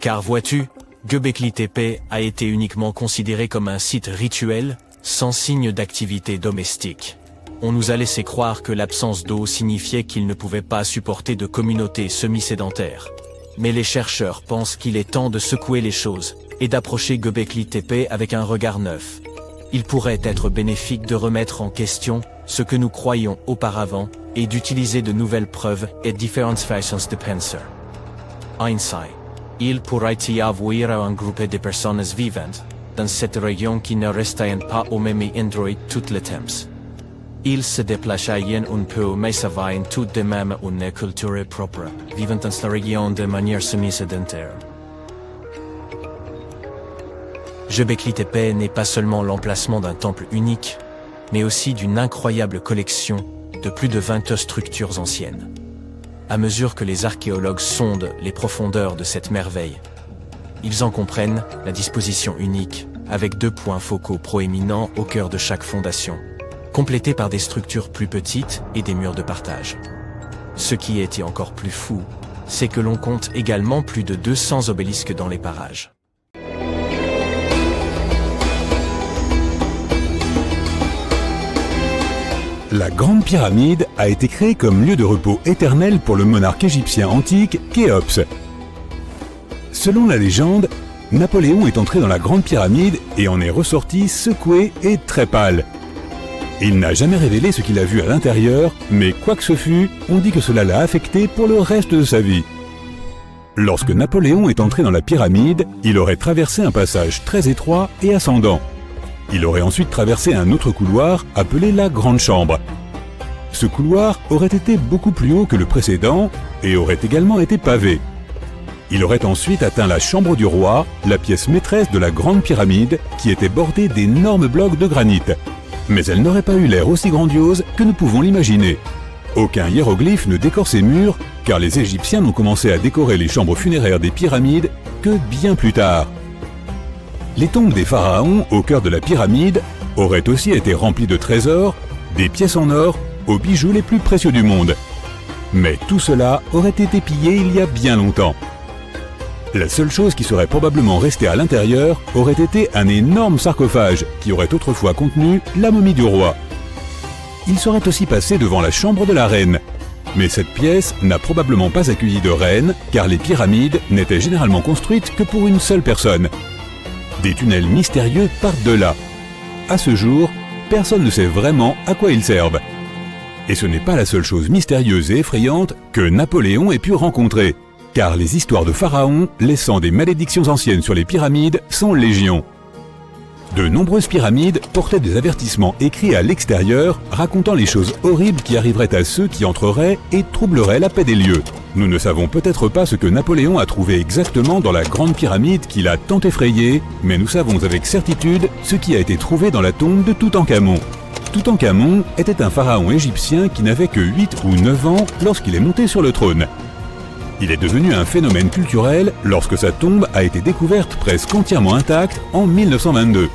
Car vois-tu, Göbekli Tepe a été uniquement considéré comme un site rituel, sans signe d'activité domestique. On nous a laissé croire que l'absence d'eau signifiait qu'il ne pouvait pas supporter de communautés semi-sédentaires. Mais les chercheurs pensent qu'il est temps de secouer les choses et d'approcher Göbekli Tepe avec un regard neuf. Il pourrait être bénéfique de remettre en question ce que nous croyions auparavant et d'utiliser de nouvelles preuves et différentes façons de penser. Einstein. Il pourrait y avoir un groupe de personnes vivantes dans cette région qui ne restaient pas au même endroit tout le temps. Ils se déplaçaient un peu mais avaient tout de même une culture propre, vivant dans la région de manière semi-sédentaire. Göbekli Tepe n'est pas seulement l'emplacement d'un temple unique, mais aussi d'une incroyable collection de plus de 20 structures anciennes. À mesure que les archéologues sondent les profondeurs de cette merveille, ils en comprennent la disposition unique, avec 2 points focaux proéminents au cœur de chaque fondation, complétés par des structures plus petites et des murs de partage. Ce qui était encore plus fou, c'est que l'on compte également plus de 200 obélisques dans les parages. La Grande Pyramide a été créée comme lieu de repos éternel pour le monarque égyptien antique Khéops. Selon la légende, Napoléon est entré dans la Grande Pyramide et en est ressorti secoué et très pâle. Il n'a jamais révélé ce qu'il a vu à l'intérieur, mais quoi que ce fût, on dit que cela l'a affecté pour le reste de sa vie. Lorsque Napoléon est entré dans la pyramide, il aurait traversé un passage très étroit et ascendant. Il aurait ensuite traversé un autre couloir appelé la Grande Chambre. Ce couloir aurait été beaucoup plus haut que le précédent et aurait également été pavé. Il aurait ensuite atteint la Chambre du Roi, la pièce maîtresse de la Grande Pyramide, qui était bordée d'énormes blocs de granit. Mais elle n'aurait pas eu l'air aussi grandiose que nous pouvons l'imaginer. Aucun hiéroglyphe ne décore ces murs, car les Égyptiens n'ont commencé à décorer les chambres funéraires des pyramides que bien plus tard. Les tombes des pharaons au cœur de la pyramide auraient aussi été remplies de trésors, des pièces en or, aux bijoux les plus précieux du monde. Mais tout cela aurait été pillé il y a bien longtemps. La seule chose qui serait probablement restée à l'intérieur aurait été un énorme sarcophage qui aurait autrefois contenu la momie du roi. Il serait aussi passé devant la chambre de la reine. Mais cette pièce n'a probablement pas accueilli de reine, car les pyramides n'étaient généralement construites que pour une seule personne. Des tunnels mystérieux partent de là. À ce jour, personne ne sait vraiment à quoi ils servent. Et ce n'est pas la seule chose mystérieuse et effrayante que Napoléon ait pu rencontrer, car les histoires de pharaons laissant des malédictions anciennes sur les pyramides sont légion. De nombreuses pyramides portaient des avertissements écrits à l'extérieur racontant les choses horribles qui arriveraient à ceux qui entreraient et troubleraient la paix des lieux. Nous ne savons peut-être pas ce que Napoléon a trouvé exactement dans la Grande Pyramide qui l'a tant effrayé, mais nous savons avec certitude ce qui a été trouvé dans la tombe de Toutankhamon. Toutankhamon était un pharaon égyptien qui n'avait que 8 ou 9 ans lorsqu'il est monté sur le trône. Il est devenu un phénomène culturel lorsque sa tombe a été découverte presque entièrement intacte en 1922.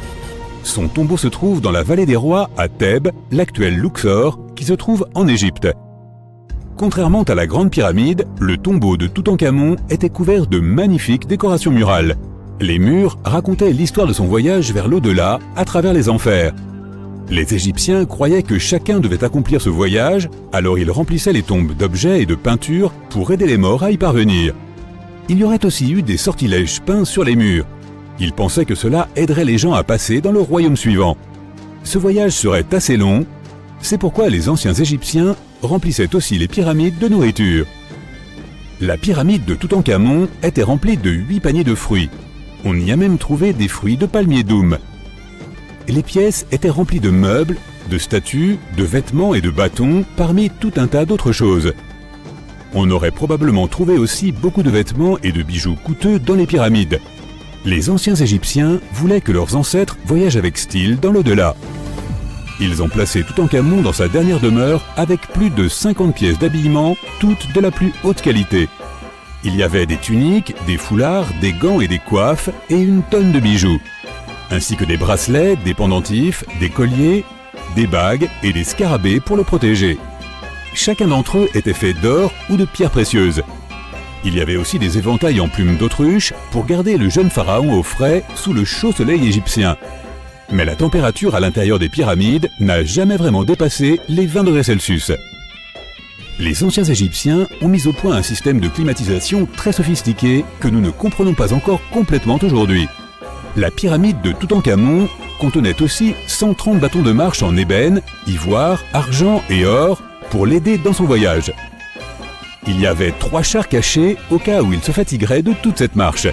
Son tombeau se trouve dans la vallée des rois à Thèbes, l'actuel Luxor, qui se trouve en Égypte. Contrairement à la Grande Pyramide, le tombeau de Toutankhamon était couvert de magnifiques décorations murales. Les murs racontaient l'histoire de son voyage vers l'au-delà à travers les enfers. Les Égyptiens croyaient que chacun devait accomplir ce voyage, alors ils remplissaient les tombes d'objets et de peintures pour aider les morts à y parvenir. Il y aurait aussi eu des sortilèges peints sur les murs. Ils pensaient que cela aiderait les gens à passer dans le royaume suivant. Ce voyage serait assez long, c'est pourquoi les anciens Égyptiens remplissaient aussi les pyramides de nourriture. La pyramide de Toutankhamon était remplie de 8 paniers de fruits. On y a même trouvé des fruits de palmier doum. Les pièces étaient remplies de meubles, de statues, de vêtements et de bâtons, parmi tout un tas d'autres choses. On aurait probablement trouvé aussi beaucoup de vêtements et de bijoux coûteux dans les pyramides. Les anciens Égyptiens voulaient que leurs ancêtres voyagent avec style dans l'au-delà. Ils ont placé Toutankhamon dans sa dernière demeure avec plus de 50 pièces d'habillement, toutes de la plus haute qualité. Il y avait des tuniques, des foulards, des gants et des coiffes, et une tonne de bijoux, ainsi que des bracelets, des pendentifs, des colliers, des bagues et des scarabées pour le protéger. Chacun d'entre eux était fait d'or ou de pierres précieuses. Il y avait aussi des éventails en plumes d'autruche pour garder le jeune pharaon au frais sous le chaud soleil égyptien. Mais la température à l'intérieur des pyramides n'a jamais vraiment dépassé les 20 degrés Celsius. Les anciens Égyptiens ont mis au point un système de climatisation très sophistiqué que nous ne comprenons pas encore complètement aujourd'hui. La pyramide de Toutankhamon contenait aussi 130 bâtons de marche en ébène, ivoire, argent et or pour l'aider dans son voyage. Il y avait 3 chars cachés au cas où ils se fatigueraient de toute cette marche.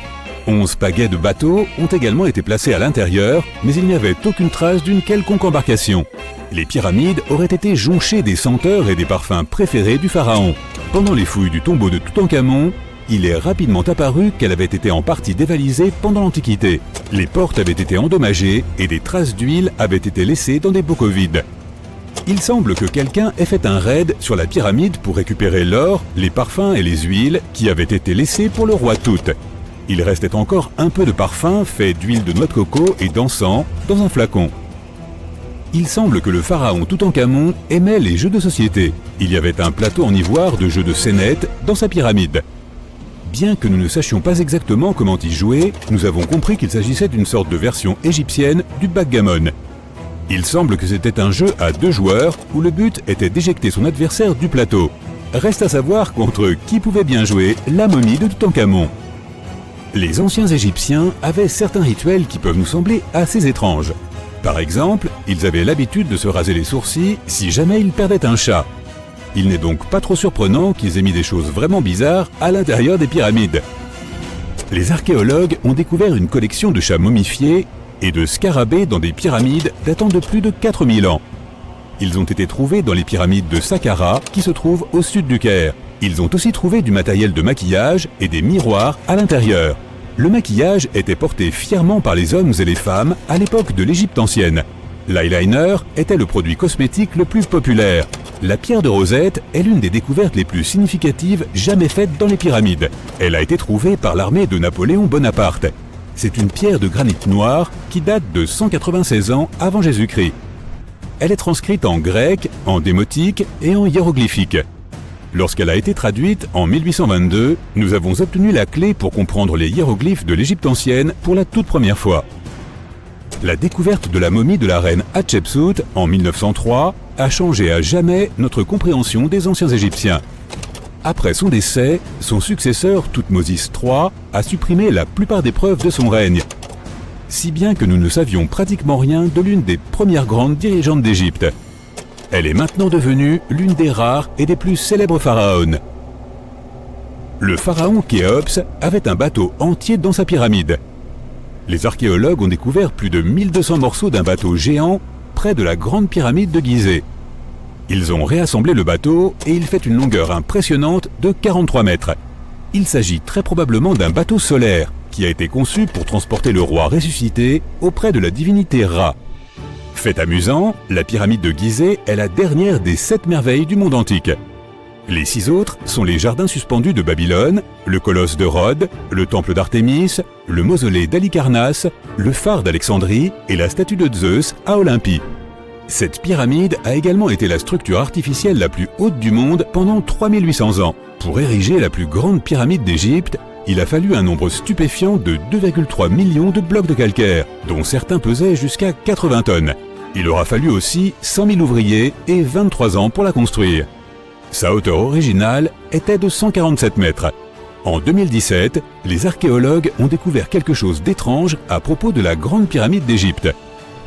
11 pagaies de bateaux ont également été placés à l'intérieur, mais il n'y avait aucune trace d'une quelconque embarcation. Les pyramides auraient été jonchées des senteurs et des parfums préférés du pharaon. Pendant les fouilles du tombeau de Toutankhamon, il est rapidement apparu qu'elle avait été en partie dévalisée pendant l'Antiquité. Les portes avaient été endommagées et des traces d'huile avaient été laissées dans des bocaux vides. Il semble que quelqu'un ait fait un raid sur la pyramide pour récupérer l'or, les parfums et les huiles qui avaient été laissés pour le roi Tout. Il restait encore un peu de parfum fait d'huile de noix de coco et d'encens dans un flacon. Il semble que le pharaon Toutankhamon aimait les jeux de société. Il y avait un plateau en ivoire de jeux de scénettes dans sa pyramide. Bien que nous ne sachions pas exactement comment y jouer, nous avons compris qu'il s'agissait d'une sorte de version égyptienne du backgammon. Il semble que c'était un jeu à 2 joueurs où le but était d'éjecter son adversaire du plateau. Reste à savoir contre qui pouvait bien jouer la momie de Toutankhamon. Les anciens Égyptiens avaient certains rituels qui peuvent nous sembler assez étranges. Par exemple, ils avaient l'habitude de se raser les sourcils si jamais ils perdaient un chat. Il n'est donc pas trop surprenant qu'ils aient mis des choses vraiment bizarres à l'intérieur des pyramides. Les archéologues ont découvert une collection de chats momifiés et de scarabées dans des pyramides datant de plus de 4000 ans. Ils ont été trouvés dans les pyramides de Saqqara qui se trouvent au sud du Caire. Ils ont aussi trouvé du matériel de maquillage et des miroirs à l'intérieur. Le maquillage était porté fièrement par les hommes et les femmes à l'époque de l'Égypte ancienne. L'eyeliner était le produit cosmétique le plus populaire. La pierre de Rosette est l'une des découvertes les plus significatives jamais faites dans les pyramides. Elle a été trouvée par l'armée de Napoléon Bonaparte. C'est une pierre de granit noir qui date de 196 ans avant Jésus-Christ. Elle est transcrite en grec, en démotique et en hiéroglyphique. Lorsqu'elle a été traduite en 1822, nous avons obtenu la clé pour comprendre les hiéroglyphes de l'Égypte ancienne pour la toute première fois. La découverte de la momie de la reine Hatshepsut en 1903 a changé à jamais notre compréhension des anciens Égyptiens. Après son décès, son successeur Thoutmôsis III a supprimé la plupart des preuves de son règne, si bien que nous ne savions pratiquement rien de l'une des premières grandes dirigeantes d'Égypte. Elle est maintenant devenue l'une des rares et des plus célèbres pharaons. Le pharaon Khéops avait un bateau entier dans sa pyramide. Les archéologues ont découvert plus de 1200 morceaux d'un bateau géant près de la grande pyramide de Gizeh. Ils ont réassemblé le bateau et il fait une longueur impressionnante de 43 mètres. Il s'agit très probablement d'un bateau solaire qui a été conçu pour transporter le roi ressuscité auprès de la divinité Ra. Fait amusant, la pyramide de Gizeh est la dernière des 7 merveilles du monde antique. Les 6 autres sont les jardins suspendus de Babylone, le colosse de Rhodes, le temple d'Artémis, le mausolée d'Halicarnasse, le phare d'Alexandrie et la statue de Zeus à Olympie. Cette pyramide a également été la structure artificielle la plus haute du monde pendant 3800 ans. Pour ériger la plus grande pyramide d'Égypte, il a fallu un nombre stupéfiant de 2,3 millions de blocs de calcaire, dont certains pesaient jusqu'à 80 tonnes. Il aura fallu aussi 100 000 ouvriers et 23 ans pour la construire. Sa hauteur originale était de 147 mètres. En 2017, les archéologues ont découvert quelque chose d'étrange à propos de la Grande Pyramide d'Égypte.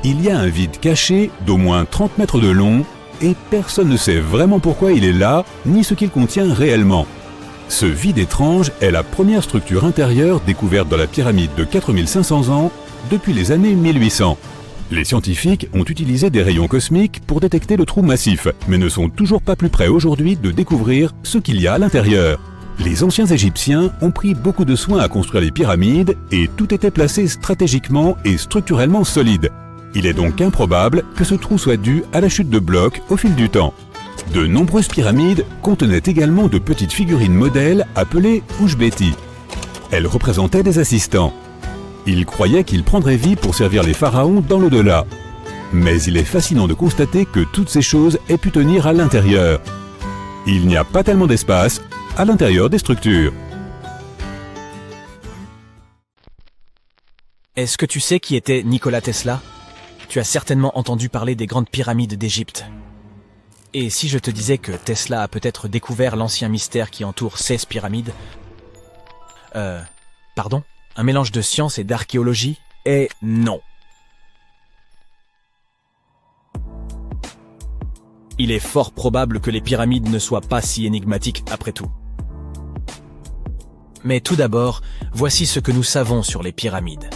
Il y a un vide caché d'au moins 30 mètres de long et personne ne sait vraiment pourquoi il est là ni ce qu'il contient réellement. Ce vide étrange est la première structure intérieure découverte dans la pyramide de 4500 ans depuis les années 1800. Les scientifiques ont utilisé des rayons cosmiques pour détecter le trou massif, mais ne sont toujours pas plus près aujourd'hui de découvrir ce qu'il y a à l'intérieur. Les anciens Égyptiens ont pris beaucoup de soin à construire les pyramides et tout était placé stratégiquement et structurellement solide. Il est donc improbable que ce trou soit dû à la chute de blocs au fil du temps. De nombreuses pyramides contenaient également de petites figurines modèles appelées Ushbeti. Elles représentaient des assistants. Ils croyaient qu'ils prendraient vie pour servir les pharaons dans l'au-delà. Mais il est fascinant de constater que toutes ces choses aient pu tenir à l'intérieur. Il n'y a pas tellement d'espace à l'intérieur des structures. Est-ce que tu sais qui était Nikola Tesla? Tu as certainement entendu parler des grandes pyramides d'Égypte. Et si je te disais que Tesla a peut-être découvert l'ancien mystère qui entoure 16 pyramides? Pardon? Un mélange de science et d'archéologie? Et non. Il est fort probable que les pyramides ne soient pas si énigmatiques après tout. Mais tout d'abord, voici ce que nous savons sur les pyramides.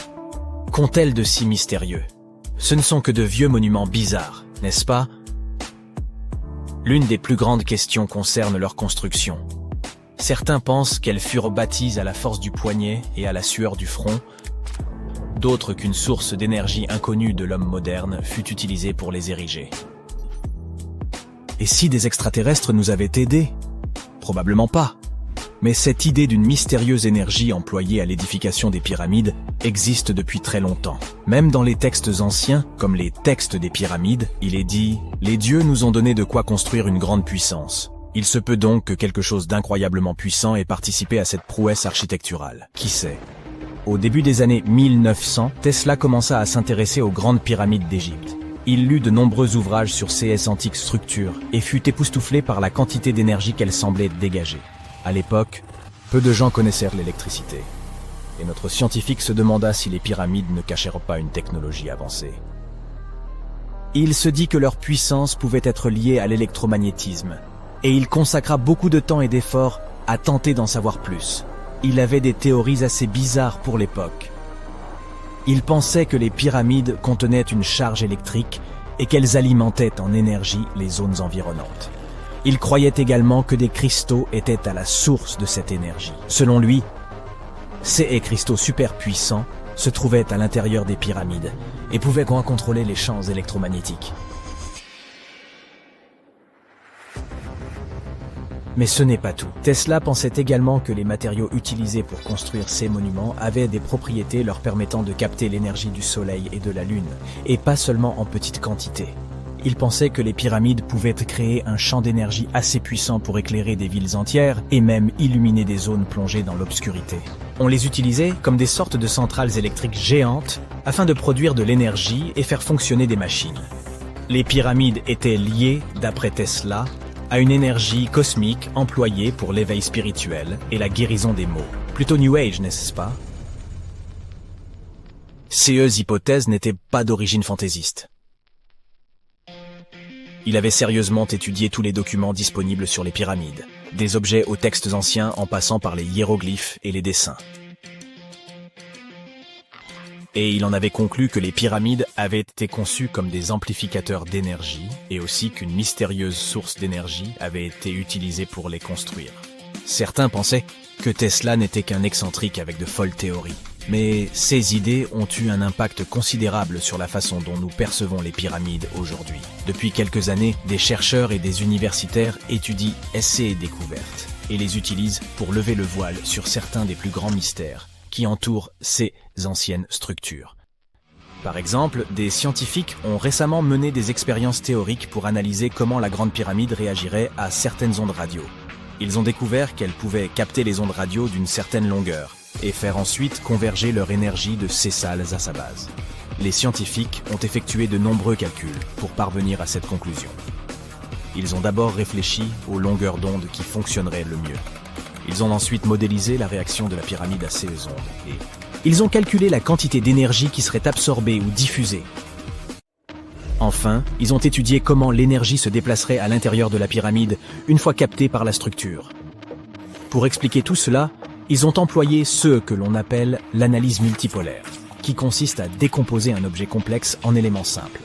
Qu'ont-elles de si mystérieux? Ce ne sont que de vieux monuments bizarres, n'est-ce pas? L'une des plus grandes questions concerne leur construction. Certains pensent qu'elles furent bâties à la force du poignet et à la sueur du front, d'autres qu'une source d'énergie inconnue de l'homme moderne fut utilisée pour les ériger. Et si des extraterrestres nous avaient aidés? Probablement pas. Mais cette idée d'une mystérieuse énergie employée à l'édification des pyramides existe depuis très longtemps. Même dans les textes anciens, comme les textes des pyramides, il est dit « Les dieux nous ont donné de quoi construire une grande puissance. Il se peut donc que quelque chose d'incroyablement puissant ait participé à cette prouesse architecturale. Qui sait ?» Au début des années 1900, Tesla commença à s'intéresser aux grandes pyramides d'Égypte. Il lut de nombreux ouvrages sur ces antiques structures et fut époustouflé par la quantité d'énergie qu'elles semblaient dégager. À l'époque, peu de gens connaissaient l'électricité. Et notre scientifique se demanda si les pyramides ne cachèrent pas une technologie avancée. Il se dit que leur puissance pouvait être liée à l'électromagnétisme, et il consacra beaucoup de temps et d'efforts à tenter d'en savoir plus. Il avait des théories assez bizarres pour l'époque. Il pensait que les pyramides contenaient une charge électrique et qu'elles alimentaient en énergie les zones environnantes. Il croyait également que des cristaux étaient à la source de cette énergie. Selon lui, ces cristaux super puissants se trouvaient à l'intérieur des pyramides et pouvaient contrôler les champs électromagnétiques. Mais ce n'est pas tout. Tesla pensait également que les matériaux utilisés pour construire ces monuments avaient des propriétés leur permettant de capter l'énergie du Soleil et de la Lune, et pas seulement en petite quantité. Il pensait que les pyramides pouvaient créer un champ d'énergie assez puissant pour éclairer des villes entières et même illuminer des zones plongées dans l'obscurité. On les utilisait comme des sortes de centrales électriques géantes afin de produire de l'énergie et faire fonctionner des machines. Les pyramides étaient liées, d'après Tesla, à une énergie cosmique employée pour l'éveil spirituel et la guérison des maux. Plutôt New Age, n'est-ce pas? Ces hypothèses n'étaient pas d'origine fantaisiste. Il avait sérieusement étudié tous les documents disponibles sur les pyramides, des objets aux textes anciens en passant par les hiéroglyphes et les dessins. Et il en avait conclu que les pyramides avaient été conçues comme des amplificateurs d'énergie et aussi qu'une mystérieuse source d'énergie avait été utilisée pour les construire. Certains pensaient que Tesla n'était qu'un excentrique avec de folles théories. Mais ces idées ont eu un impact considérable sur la façon dont nous percevons les pyramides aujourd'hui. Depuis quelques années, des chercheurs et des universitaires étudient ces découvertes et les utilisent pour lever le voile sur certains des plus grands mystères qui entourent ces anciennes structures. Par exemple, des scientifiques ont récemment mené des expériences théoriques pour analyser comment la Grande Pyramide réagirait à certaines ondes radio. Ils ont découvert qu'elle pouvait capter les ondes radio d'une certaine longueur et faire ensuite converger leur énergie de ces salles à sa base. Les scientifiques ont effectué de nombreux calculs pour parvenir à cette conclusion. Ils ont d'abord réfléchi aux longueurs d'onde qui fonctionneraient le mieux. Ils ont ensuite modélisé la réaction de la pyramide à ces ondes et ils ont calculé la quantité d'énergie qui serait absorbée ou diffusée. Enfin, ils ont étudié comment l'énergie se déplacerait à l'intérieur de la pyramide une fois captée par la structure. Pour expliquer tout cela, ils ont employé ce que l'on appelle l'analyse multipolaire, qui consiste à décomposer un objet complexe en éléments simples.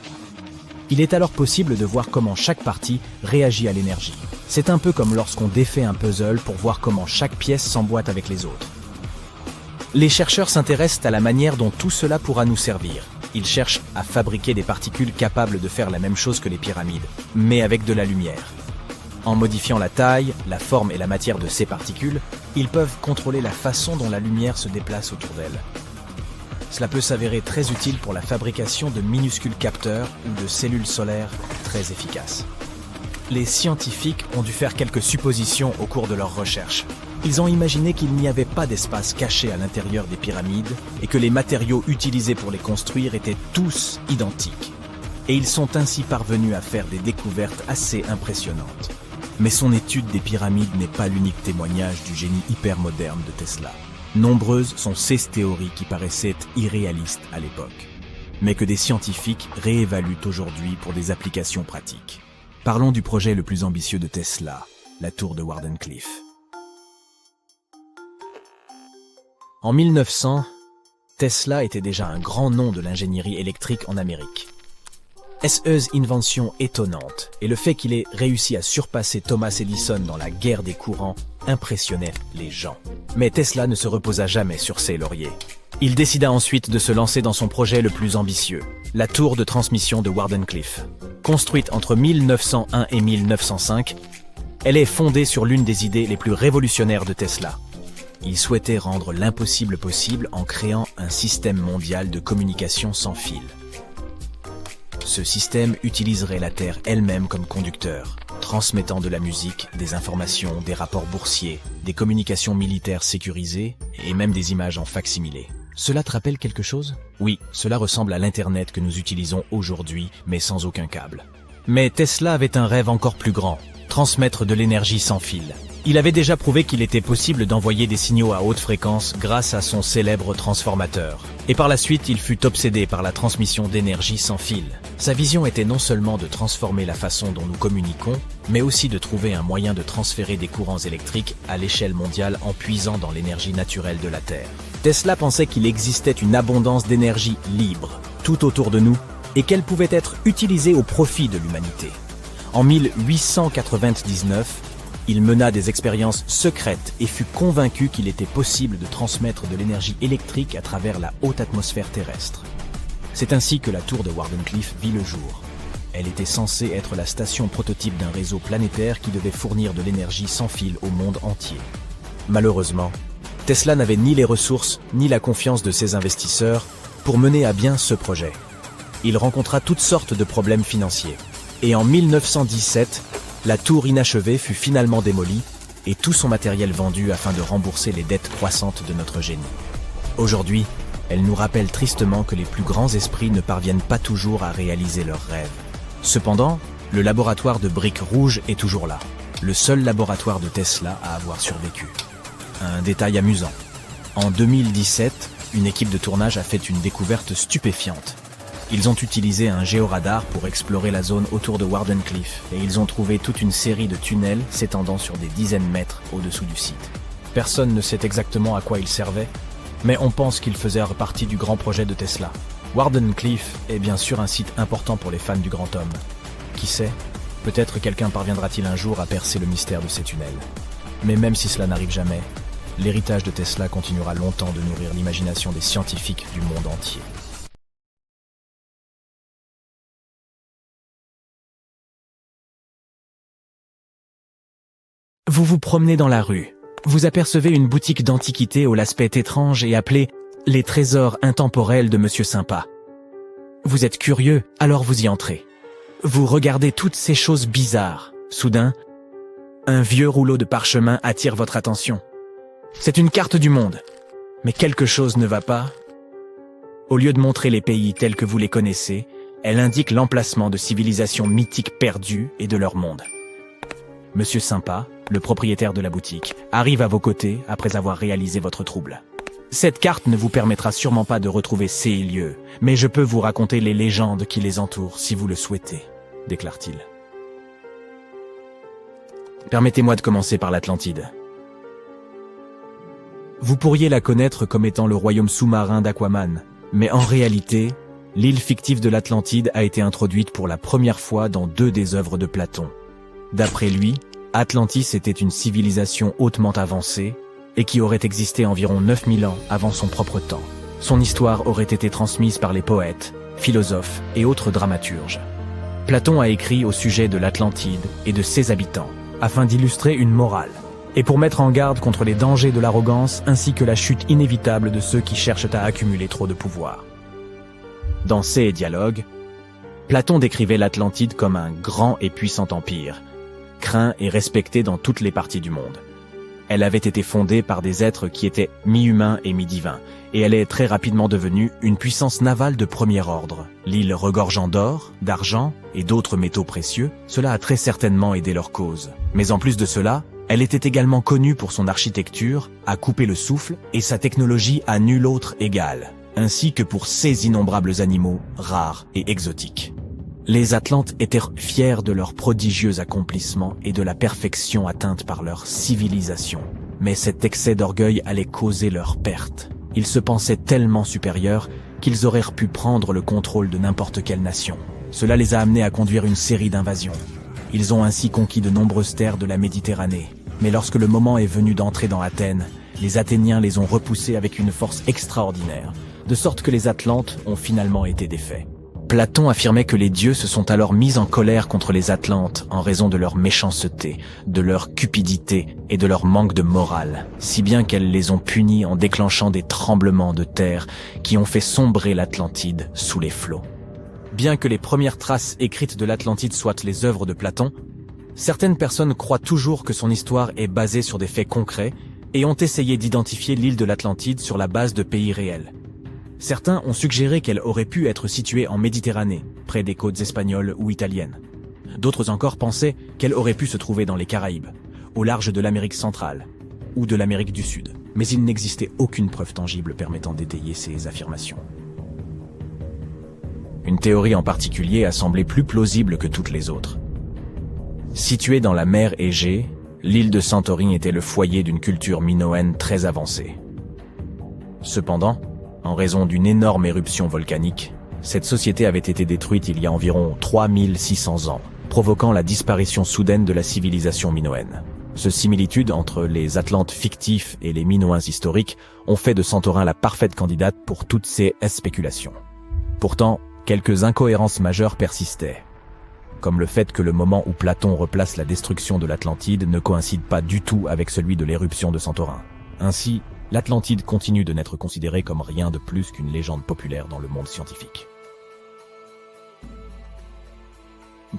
Il est alors possible de voir comment chaque partie réagit à l'énergie. C'est un peu comme lorsqu'on défait un puzzle pour voir comment chaque pièce s'emboîte avec les autres. Les chercheurs s'intéressent à la manière dont tout cela pourra nous servir. Ils cherchent à fabriquer des particules capables de faire la même chose que les pyramides, mais avec de la lumière. En modifiant la taille, la forme et la matière de ces particules, ils peuvent contrôler la façon dont la lumière se déplace autour d'elles. Cela peut s'avérer très utile pour la fabrication de minuscules capteurs ou de cellules solaires très efficaces. Les scientifiques ont dû faire quelques suppositions au cours de leurs recherches. Ils ont imaginé qu'il n'y avait pas d'espace caché à l'intérieur des pyramides et que les matériaux utilisés pour les construire étaient tous identiques. Et ils sont ainsi parvenus à faire des découvertes assez impressionnantes. Mais son étude des pyramides n'est pas l'unique témoignage du génie hyper moderne de Tesla. Nombreuses sont ces théories qui paraissaient irréalistes à l'époque, mais que des scientifiques réévaluent aujourd'hui pour des applications pratiques. Parlons du projet le plus ambitieux de Tesla, la tour de Wardenclyffe. En 1900, Tesla était déjà un grand nom de l'ingénierie électrique en Amérique. Cette invention étonnante et le fait qu'il ait réussi à surpasser Thomas Edison dans la guerre des courants impressionnait les gens. Mais Tesla ne se reposa jamais sur ses lauriers. Il décida ensuite de se lancer dans son projet le plus ambitieux, la tour de transmission de Wardenclyffe. Construite entre 1901 et 1905, elle est fondée sur l'une des idées les plus révolutionnaires de Tesla. Il souhaitait rendre l'impossible possible en créant un système mondial de communication sans fil. Ce système utiliserait la Terre elle-même comme conducteur, transmettant de la musique, des informations, des rapports boursiers, des communications militaires sécurisées et même des images en fac-similé. Cela te rappelle quelque chose? Oui, cela ressemble à l'Internet que nous utilisons aujourd'hui, mais sans aucun câble. Mais Tesla avait un rêve encore plus grand, transmettre de l'énergie sans fil. Il avait déjà prouvé qu'il était possible d'envoyer des signaux à haute fréquence grâce à son célèbre transformateur. Et par la suite, il fut obsédé par la transmission d'énergie sans fil. Sa vision était non seulement de transformer la façon dont nous communiquons, mais aussi de trouver un moyen de transférer des courants électriques à l'échelle mondiale en puisant dans l'énergie naturelle de la Terre. Tesla pensait qu'il existait une abondance d'énergie libre, tout autour de nous, et qu'elle pouvait être utilisée au profit de l'humanité. En 1899, il mena des expériences secrètes et fut convaincu qu'il était possible de transmettre de l'énergie électrique à travers la haute atmosphère terrestre. C'est ainsi que la tour de Wardenclyffe vit le jour. Elle était censée être la station prototype d'un réseau planétaire qui devait fournir de l'énergie sans fil au monde entier. Malheureusement, Tesla n'avait ni les ressources ni la confiance de ses investisseurs pour mener à bien ce projet. Il rencontra toutes sortes de problèmes financiers. Et en 1917, la tour inachevée fut finalement démolie et tout son matériel vendu afin de rembourser les dettes croissantes de notre génie. Aujourd'hui, elle nous rappelle tristement que les plus grands esprits ne parviennent pas toujours à réaliser leurs rêves. Cependant, le laboratoire de briques rouges est toujours là, le seul laboratoire de Tesla à avoir survécu. Un détail amusant. En 2017, une équipe de tournage a fait une découverte stupéfiante. Ils ont utilisé un géoradar pour explorer la zone autour de Wardenclyffe et ils ont trouvé toute une série de tunnels s'étendant sur des dizaines de mètres au-dessous du site. Personne ne sait exactement à quoi ils servaient, mais on pense qu'ils faisaient partie du grand projet de Tesla. Wardenclyffe est bien sûr un site important pour les fans du grand homme. Qui sait, peut-être quelqu'un parviendra-t-il un jour à percer le mystère de ces tunnels. Mais même si cela n'arrive jamais, l'héritage de Tesla continuera longtemps de nourrir l'imagination des scientifiques du monde entier. Vous vous promenez dans la rue. Vous apercevez une boutique d'antiquités au l'aspect étrange et appelée « Les trésors intemporels de Monsieur Sympa ». Vous êtes curieux, alors vous y entrez. Vous regardez toutes ces choses bizarres. Soudain, un vieux rouleau de parchemin attire votre attention. C'est une carte du monde. Mais quelque chose ne va pas. Au lieu de montrer les pays tels que vous les connaissez, elle indique l'emplacement de civilisations mythiques perdues et de leur monde. Monsieur Sympa, le propriétaire de la boutique, arrive à vos côtés après avoir réalisé votre trouble. Cette carte ne vous permettra sûrement pas de retrouver ces lieux, mais je peux vous raconter les légendes qui les entourent si vous le souhaitez, déclare-t-il. Permettez-moi de commencer par l'Atlantide. Vous pourriez la connaître comme étant le royaume sous-marin d'Aquaman, mais en réalité, l'île fictive de l'Atlantide a été introduite pour la première fois dans 2 des œuvres de Platon. D'après lui, Atlantis était une civilisation hautement avancée et qui aurait existé environ 9000 ans avant son propre temps. Son histoire aurait été transmise par les poètes, philosophes et autres dramaturges. Platon a écrit au sujet de l'Atlantide et de ses habitants, afin d'illustrer une morale, et pour mettre en garde contre les dangers de l'arrogance ainsi que la chute inévitable de ceux qui cherchent à accumuler trop de pouvoir. Dans ces dialogues, Platon décrivait l'Atlantide comme un grand et puissant empire, craint et respecté dans toutes les parties du monde. Elle avait été fondée par des êtres qui étaient mi-humains et mi-divins, et elle est très rapidement devenue une puissance navale de premier ordre. L'île regorgeant d'or, d'argent et d'autres métaux précieux, cela a très certainement aidé leur cause. Mais en plus de cela, elle était également connue pour son architecture, à couper le souffle, et sa technologie à nul autre égale, ainsi que pour ses innombrables animaux, rares et exotiques. Les Atlantes étaient fiers de leurs prodigieux accomplissements et de la perfection atteinte par leur civilisation. Mais cet excès d'orgueil allait causer leur perte. Ils se pensaient tellement supérieurs qu'ils auraient pu prendre le contrôle de n'importe quelle nation. Cela les a amenés à conduire une série d'invasions. Ils ont ainsi conquis de nombreuses terres de la Méditerranée. Mais lorsque le moment est venu d'entrer dans Athènes, les Athéniens les ont repoussés avec une force extraordinaire, de sorte que les Atlantes ont finalement été défaits. Platon affirmait que les dieux se sont alors mis en colère contre les Atlantes en raison de leur méchanceté, de leur cupidité et de leur manque de morale, si bien qu'elles les ont punis en déclenchant des tremblements de terre qui ont fait sombrer l'Atlantide sous les flots. Bien que les premières traces écrites de l'Atlantide soient les œuvres de Platon, certaines personnes croient toujours que son histoire est basée sur des faits concrets et ont essayé d'identifier l'île de l'Atlantide sur la base de pays réels. Certains ont suggéré qu'elle aurait pu être située en Méditerranée, près des côtes espagnoles ou italiennes. D'autres encore pensaient qu'elle aurait pu se trouver dans les Caraïbes, au large de l'Amérique centrale ou de l'Amérique du Sud. Mais il n'existait aucune preuve tangible permettant d'étayer ces affirmations. Une théorie en particulier a semblé plus plausible que toutes les autres. Située dans la mer Égée, l'île de Santorini était le foyer d'une culture minoenne très avancée. Cependant, en raison d'une énorme éruption volcanique, cette société avait été détruite il y a environ 3600 ans, provoquant la disparition soudaine de la civilisation minoenne. Cette similitude entre les Atlantes fictifs et les Minoens historiques ont fait de Santorin la parfaite candidate pour toutes ces spéculations. Pourtant, quelques incohérences majeures persistaient, comme le fait que le moment où Platon replace la destruction de l'Atlantide ne coïncide pas du tout avec celui de l'éruption de Santorin. Ainsi, l'Atlantide continue de n'être considérée comme rien de plus qu'une légende populaire dans le monde scientifique.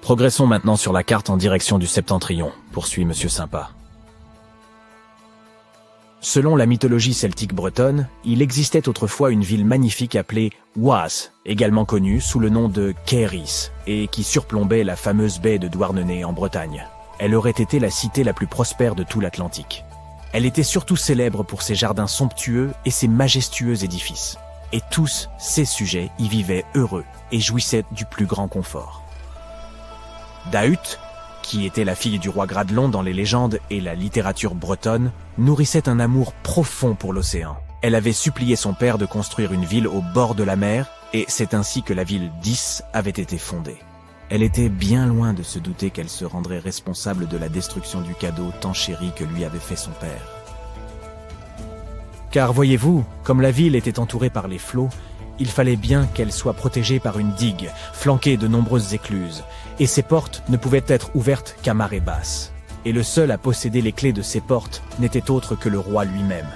Progressons maintenant sur la carte en direction du Septentrion, poursuit Monsieur Sympa. Selon la mythologie celtique bretonne, il existait autrefois une ville magnifique appelée Oise, également connue sous le nom de Caeris, et qui surplombait la fameuse baie de Douarnenez en Bretagne. Elle aurait été la cité la plus prospère de tout l'Atlantique. Elle était surtout célèbre pour ses jardins somptueux et ses majestueux édifices. Et tous ses sujets y vivaient heureux et jouissaient du plus grand confort. Dahut, qui était la fille du roi Gradelon dans les légendes et la littérature bretonne, nourrissait un amour profond pour l'océan. Elle avait supplié son père de construire une ville au bord de la mer, et c'est ainsi que la ville d'Is avait été fondée. Elle était bien loin de se douter qu'elle se rendrait responsable de la destruction du cadeau tant chéri que lui avait fait son père. Car voyez-vous, comme la ville était entourée par les flots, il fallait bien qu'elle soit protégée par une digue, flanquée de nombreuses écluses, et ses portes ne pouvaient être ouvertes qu'à marée basse. Et le seul à posséder les clés de ces portes n'était autre que le roi lui-même.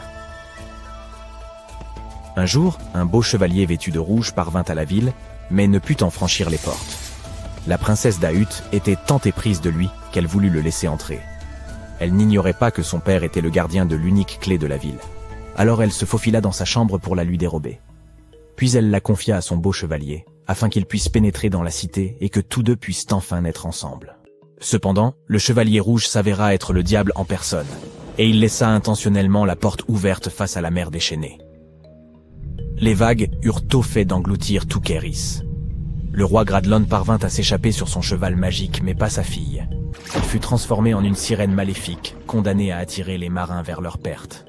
Un jour, un beau chevalier vêtu de rouge parvint à la ville, mais ne put en franchir les portes. La princesse Dahut était tant éprise de lui qu'elle voulut le laisser entrer. Elle n'ignorait pas que son père était le gardien de l'unique clé de la ville. Alors elle se faufila dans sa chambre pour la lui dérober. Puis elle la confia à son beau chevalier, afin qu'il puisse pénétrer dans la cité et que tous deux puissent enfin naître ensemble. Cependant, le chevalier rouge s'avéra être le diable en personne, et il laissa intentionnellement la porte ouverte face à la mer déchaînée. Les vagues eurent tôt fait d'engloutir tout Caeris. Le roi Gradelon parvint à s'échapper sur son cheval magique, mais pas sa fille. Elle fut transformée en une sirène maléfique, condamnée à attirer les marins vers leur perte.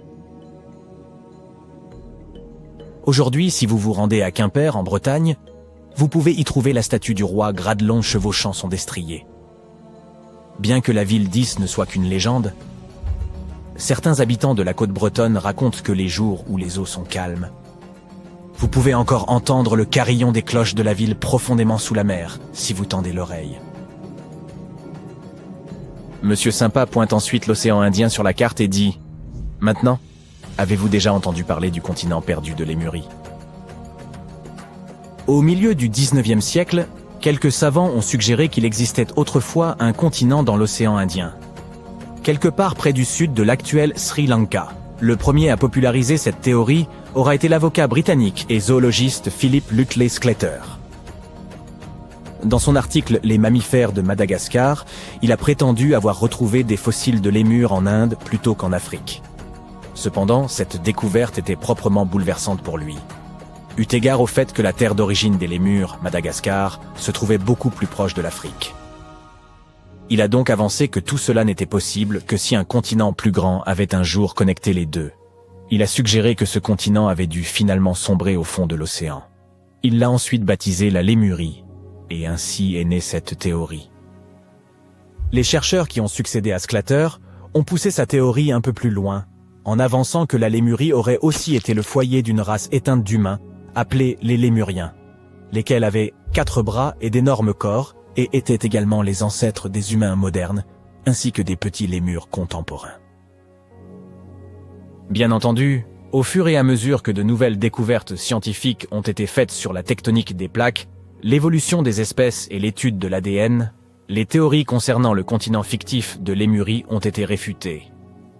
Aujourd'hui, si vous vous rendez à Quimper, en Bretagne, vous pouvez y trouver la statue du roi Gradelon chevauchant son destrier. Bien que la ville d'Is ne soit qu'une légende, certains habitants de la côte bretonne racontent que les jours où les eaux sont calmes, vous pouvez encore entendre le carillon des cloches de la ville profondément sous la mer, si vous tendez l'oreille. Monsieur Sympa pointe ensuite l'océan Indien sur la carte et dit « Maintenant, avez-vous déjà entendu parler du continent perdu de Lémurie ?» Au milieu du 19e siècle, quelques savants ont suggéré qu'il existait autrefois un continent dans l'océan Indien, quelque part près du sud de l'actuel Sri Lanka. Le premier à populariser cette théorie aura été l'avocat britannique et zoologiste Philip Lutley Sclater. Dans son article « Les mammifères de Madagascar », il a prétendu avoir retrouvé des fossiles de lémurs en Inde plutôt qu'en Afrique. Cependant, cette découverte était proprement bouleversante pour lui, eu égard au fait que la terre d'origine des lémurs, Madagascar, se trouvait beaucoup plus proche de l'Afrique. Il a donc avancé que tout cela n'était possible que si un continent plus grand avait un jour connecté les deux. Il a suggéré que ce continent avait dû finalement sombrer au fond de l'océan. Il l'a ensuite baptisé la Lémurie, et ainsi est née cette théorie. Les chercheurs qui ont succédé à Sclater ont poussé sa théorie un peu plus loin, en avançant que la Lémurie aurait aussi été le foyer d'une race éteinte d'humains, appelée les Lémuriens, lesquels avaient 4 bras et d'énormes corps, et étaient également les ancêtres des humains modernes, ainsi que des petits lémures contemporains. Bien entendu, au fur et à mesure que de nouvelles découvertes scientifiques ont été faites sur la tectonique des plaques, l'évolution des espèces et l'étude de l'ADN, les théories concernant le continent fictif de Lémurie ont été réfutées.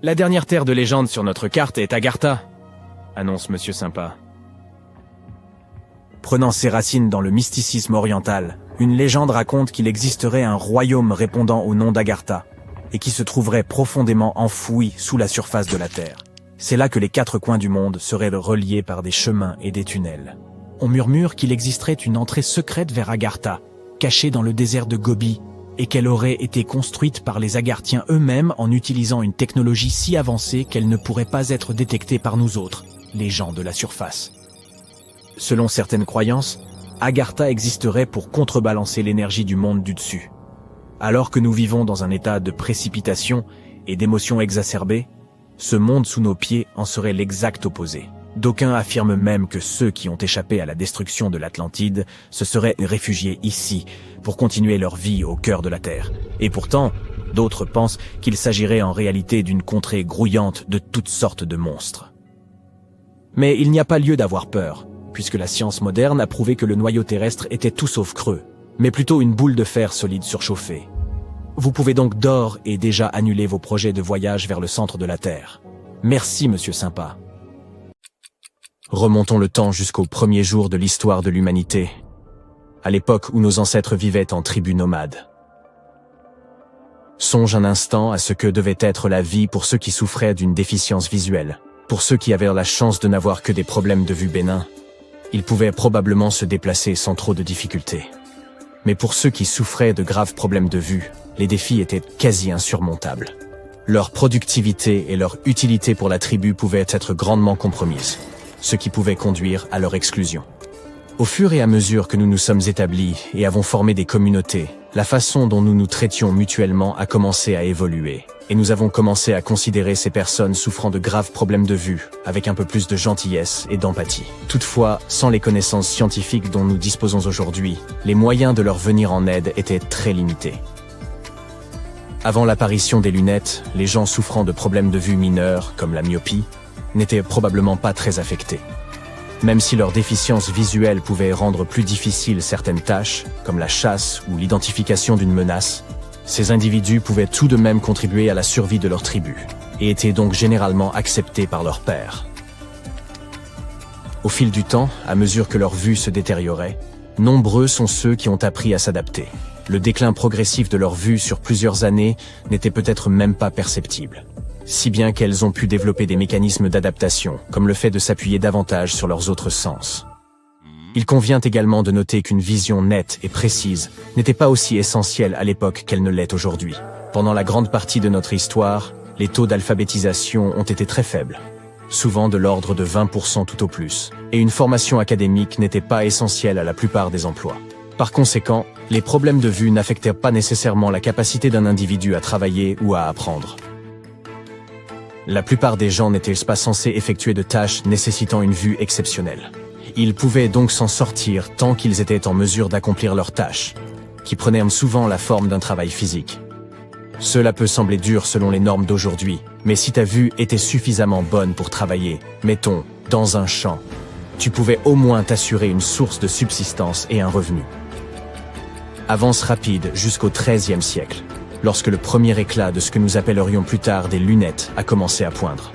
La dernière terre de légende sur notre carte est Agartha, annonce Monsieur Sympa. Prenant ses racines dans le mysticisme oriental, une légende raconte qu'il existerait un royaume répondant au nom d'Agartha, et qui se trouverait profondément enfoui sous la surface de la Terre. C'est là que les 4 coins du monde seraient reliés par des chemins et des tunnels. On murmure qu'il existerait une entrée secrète vers Agartha, cachée dans le désert de Gobi, et qu'elle aurait été construite par les Agarthiens eux-mêmes en utilisant une technologie si avancée qu'elle ne pourrait pas être détectée par nous autres, les gens de la surface. Selon certaines croyances, Agartha existerait pour contrebalancer l'énergie du monde du dessus. Alors que nous vivons dans un état de précipitation et d'émotions exacerbées, ce monde sous nos pieds en serait l'exact opposé. D'aucuns affirment même que ceux qui ont échappé à la destruction de l'Atlantide se seraient réfugiés ici pour continuer leur vie au cœur de la Terre. Et pourtant, d'autres pensent qu'il s'agirait en réalité d'une contrée grouillante de toutes sortes de monstres. Mais il n'y a pas lieu d'avoir peur, puisque la science moderne a prouvé que le noyau terrestre était tout sauf creux, mais plutôt une boule de fer solide surchauffée. Vous pouvez donc d'ores et déjà annuler vos projets de voyage vers le centre de la Terre. Merci, Monsieur Sympa. Remontons le temps jusqu'aux premiers jours de l'histoire de l'humanité, à l'époque où nos ancêtres vivaient en tribus nomades. Songe un instant à ce que devait être la vie pour ceux qui souffraient d'une déficience visuelle. Pour ceux qui avaient la chance de n'avoir que des problèmes de vue bénins, ils pouvaient probablement se déplacer sans trop de difficultés. Mais pour ceux qui souffraient de graves problèmes de vue, les défis étaient quasi insurmontables. Leur productivité et leur utilité pour la tribu pouvaient être grandement compromises, ce qui pouvait conduire à leur exclusion. Au fur et à mesure que nous nous sommes établis et avons formé des communautés, la façon dont nous nous traitions mutuellement a commencé à évoluer, et nous avons commencé à considérer ces personnes souffrant de graves problèmes de vue avec un peu plus de gentillesse et d'empathie. Toutefois, sans les connaissances scientifiques dont nous disposons aujourd'hui, les moyens de leur venir en aide étaient très limités. Avant l'apparition des lunettes, les gens souffrant de problèmes de vue mineurs, comme la myopie, n'étaient probablement pas très affectés. Même si leur déficience visuelle pouvait rendre plus difficiles certaines tâches, comme la chasse ou l'identification d'une menace, ces individus pouvaient tout de même contribuer à la survie de leur tribu, et étaient donc généralement acceptés par leurs pairs. Au fil du temps, à mesure que leur vue se détériorait, nombreux sont ceux qui ont appris à s'adapter. Le déclin progressif de leur vue sur plusieurs années n'était peut-être même pas perceptible, si bien qu'elles ont pu développer des mécanismes d'adaptation, comme le fait de s'appuyer davantage sur leurs autres sens. Il convient également de noter qu'une vision nette et précise n'était pas aussi essentielle à l'époque qu'elle ne l'est aujourd'hui. Pendant la grande partie de notre histoire, les taux d'alphabétisation ont été très faibles, souvent de l'ordre de 20% tout au plus, et une formation académique n'était pas essentielle à la plupart des emplois. Par conséquent, les problèmes de vue n'affectaient pas nécessairement la capacité d'un individu à travailler ou à apprendre. La plupart des gens n'étaient pas censés effectuer de tâches nécessitant une vue exceptionnelle. Ils pouvaient donc s'en sortir tant qu'ils étaient en mesure d'accomplir leurs tâches, qui prenaient souvent la forme d'un travail physique. Cela peut sembler dur selon les normes d'aujourd'hui, mais si ta vue était suffisamment bonne pour travailler, mettons, dans un champ, tu pouvais au moins t'assurer une source de subsistance et un revenu. Avance rapide jusqu'au XIIIe siècle, lorsque le premier éclat de ce que nous appellerions plus tard des lunettes a commencé à poindre.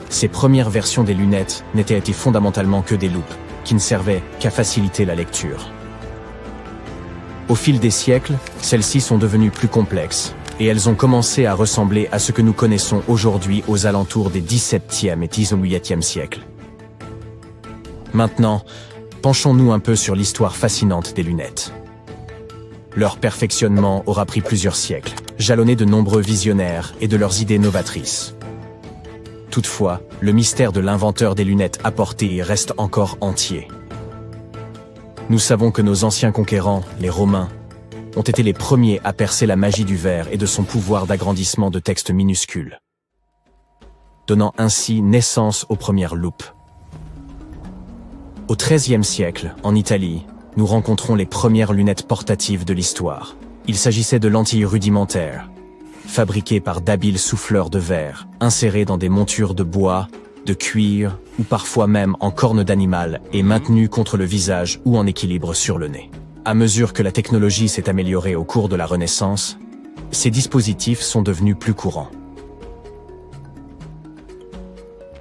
Ces premières versions des lunettes n'étaient été fondamentalement que des loupes, qui ne servaient qu'à faciliter la lecture. Au fil des siècles, celles-ci sont devenues plus complexes, et elles ont commencé à ressembler à ce que nous connaissons aujourd'hui aux alentours des XVIIe et XVIIIe siècles. Maintenant, penchons-nous un peu sur l'histoire fascinante des lunettes. Leur perfectionnement aura pris plusieurs siècles, jalonné de nombreux visionnaires et de leurs idées novatrices. Toutefois, le mystère de l'inventeur des lunettes apportées reste encore entier. Nous savons que nos anciens conquérants, les Romains, ont été les premiers à percer la magie du verre et de son pouvoir d'agrandissement de textes minuscules, donnant ainsi naissance aux premières loupes. Au XIIIe siècle, en Italie, nous rencontrons les premières lunettes portatives de l'histoire. Il s'agissait de lentilles rudimentaires, fabriquées par d'habiles souffleurs de verre, insérées dans des montures de bois, de cuir ou parfois même en cornes d'animal et maintenues contre le visage ou en équilibre sur le nez. À mesure que la technologie s'est améliorée au cours de la Renaissance, ces dispositifs sont devenus plus courants.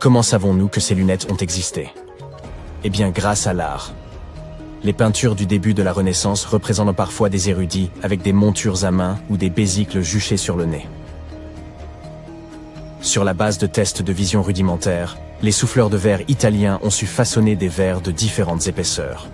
Comment savons-nous que ces lunettes ont existé? Eh bien, grâce à l'art. Les peintures du début de la Renaissance représentent parfois des érudits avec des montures à main ou des bésicles juchés sur le nez. Sur la base de tests de vision rudimentaires, les souffleurs de verre italiens ont su façonner des verres de différentes épaisseurs.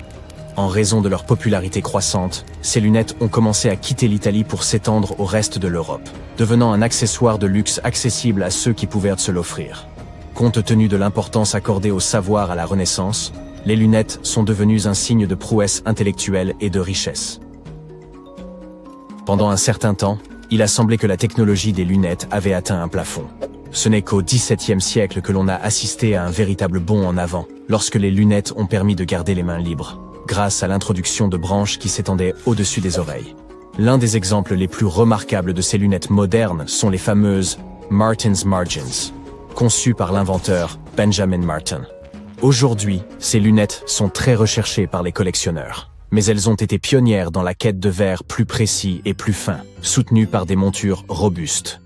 En raison de leur popularité croissante, ces lunettes ont commencé à quitter l'Italie pour s'étendre au reste de l'Europe, devenant un accessoire de luxe accessible à ceux qui pouvaient se l'offrir. Compte tenu de l'importance accordée au savoir à la Renaissance, les lunettes sont devenues un signe de prouesse intellectuelle et de richesse. Pendant un certain temps, il a semblé que la technologie des lunettes avait atteint un plafond. Ce n'est qu'au XVIIe siècle que l'on a assisté à un véritable bond en avant, lorsque les lunettes ont permis de garder les mains libres, grâce à l'introduction de branches qui s'étendaient au-dessus des oreilles. L'un des exemples les plus remarquables de ces lunettes modernes sont les fameuses Martin's Margins, conçues par l'inventeur Benjamin Martin. Aujourd'hui, ces lunettes sont très recherchées par les collectionneurs, mais elles ont été pionnières dans la quête de verres plus précis et plus fins, soutenues par des montures robustes.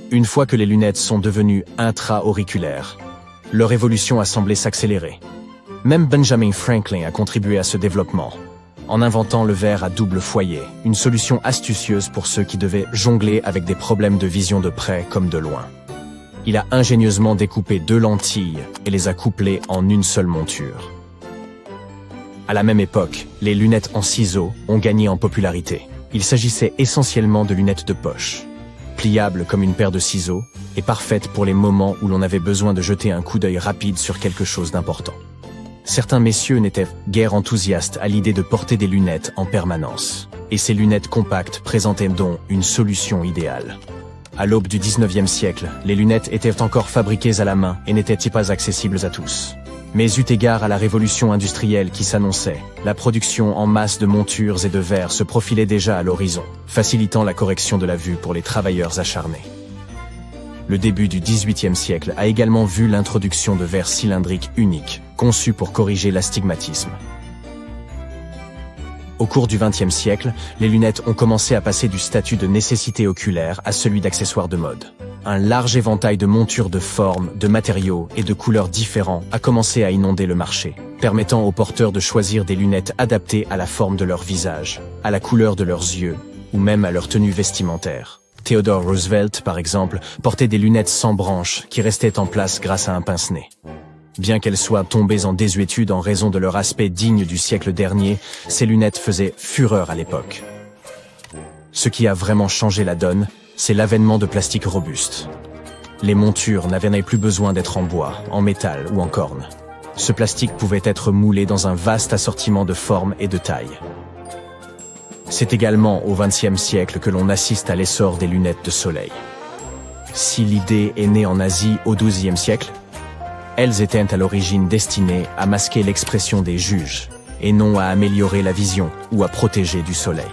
Une fois que les lunettes sont devenues intra-auriculaires, leur évolution a semblé s'accélérer. Même Benjamin Franklin a contribué à ce développement, en inventant le verre à double foyer, une solution astucieuse pour ceux qui devaient jongler avec des problèmes de vision de près comme de loin. Il a ingénieusement découpé 2 lentilles et les a couplées en une seule monture. À la même époque, les lunettes en ciseaux ont gagné en popularité. Il s'agissait essentiellement de lunettes de poche, pliables comme une paire de ciseaux et parfaites pour les moments où l'on avait besoin de jeter un coup d'œil rapide sur quelque chose d'important. Certains messieurs n'étaient guère enthousiastes à l'idée de porter des lunettes en permanence, et ces lunettes compactes présentaient donc une solution idéale. À l'aube du XIXe siècle, les lunettes étaient encore fabriquées à la main et n'étaient pas accessibles à tous. Mais eu égard à la révolution industrielle qui s'annonçait, la production en masse de montures et de verres se profilait déjà à l'horizon, facilitant la correction de la vue pour les travailleurs acharnés. Le début du XVIIIe siècle a également vu l'introduction de verres cylindriques uniques, conçus pour corriger l'astigmatisme. Au cours du XXe siècle, les lunettes ont commencé à passer du statut de nécessité oculaire à celui d'accessoire de mode. Un large éventail de montures de formes, de matériaux et de couleurs différents a commencé à inonder le marché, permettant aux porteurs de choisir des lunettes adaptées à la forme de leur visage, à la couleur de leurs yeux, ou même à leur tenue vestimentaire. Theodore Roosevelt, par exemple, portait des lunettes sans branches qui restaient en place grâce à un pince-nez. Bien qu'elles soient tombées en désuétude en raison de leur aspect digne du siècle dernier, ces lunettes faisaient fureur à l'époque. Ce qui a vraiment changé la donne, c'est l'avènement de plastique robuste. Les montures n'avaient plus besoin d'être en bois, en métal ou en corne. Ce plastique pouvait être moulé dans un vaste assortiment de formes et de tailles. C'est également au XXe siècle que l'on assiste à l'essor des lunettes de soleil. Si l'idée est née en Asie au XIIe siècle, elles étaient à l'origine destinées à masquer l'expression des juges, et non à améliorer la vision ou à protéger du soleil.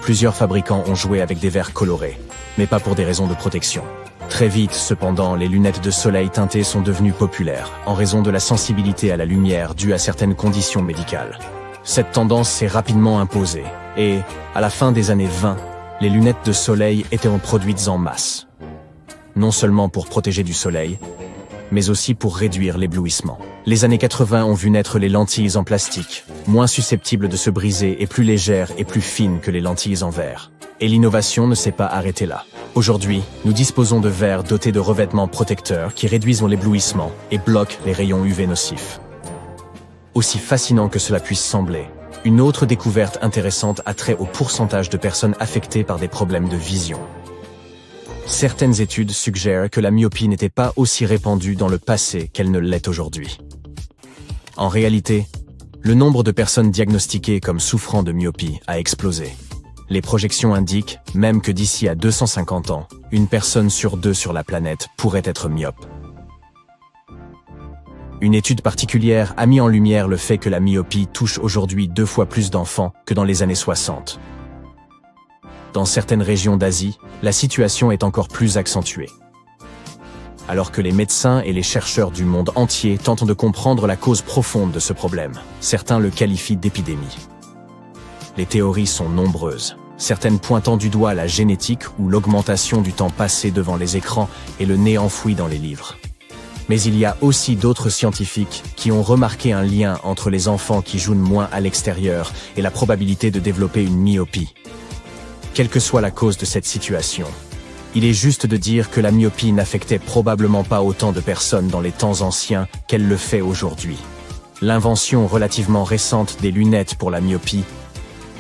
Plusieurs fabricants ont joué avec des verres colorés, mais pas pour des raisons de protection. Très vite, cependant, les lunettes de soleil teintées sont devenues populaires, en raison de la sensibilité à la lumière due à certaines conditions médicales. Cette tendance s'est rapidement imposée, et, à la fin des années 20, les lunettes de soleil étaient produites en masse. Non seulement pour protéger du soleil, mais aussi pour réduire l'éblouissement. Les années 80 ont vu naître les lentilles en plastique, moins susceptibles de se briser et plus légères et plus fines que les lentilles en verre. Et l'innovation ne s'est pas arrêtée là. Aujourd'hui, nous disposons de verres dotés de revêtements protecteurs qui réduisent l'éblouissement et bloquent les rayons UV nocifs. Aussi fascinant que cela puisse sembler, une autre découverte intéressante a trait au pourcentage de personnes affectées par des problèmes de vision. Certaines études suggèrent que la myopie n'était pas aussi répandue dans le passé qu'elle ne l'est aujourd'hui. En réalité, le nombre de personnes diagnostiquées comme souffrant de myopie a explosé. Les projections indiquent même que d'ici à 250 ans, une personne sur 2 sur la planète pourrait être myope. Une étude particulière a mis en lumière le fait que la myopie touche aujourd'hui 2 fois plus d'enfants que dans les années 60. Dans certaines régions d'Asie, la situation est encore plus accentuée. Alors que les médecins et les chercheurs du monde entier tentent de comprendre la cause profonde de ce problème, certains le qualifient d'épidémie. Les théories sont nombreuses, certaines pointant du doigt la génétique ou l'augmentation du temps passé devant les écrans et le nez enfoui dans les livres. Mais il y a aussi d'autres scientifiques qui ont remarqué un lien entre les enfants qui jouent moins à l'extérieur et la probabilité de développer une myopie. Quelle que soit la cause de cette situation, il est juste de dire que la myopie n'affectait probablement pas autant de personnes dans les temps anciens qu'elle le fait aujourd'hui. L'invention relativement récente des lunettes pour la myopie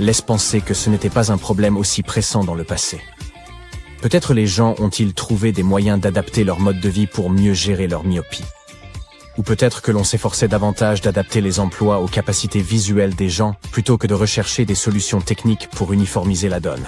laisse penser que ce n'était pas un problème aussi pressant dans le passé. Peut-être les gens ont-ils trouvé des moyens d'adapter leur mode de vie pour mieux gérer leur myopie. Ou peut-être que l'on s'efforçait davantage d'adapter les emplois aux capacités visuelles des gens plutôt que de rechercher des solutions techniques pour uniformiser la donne.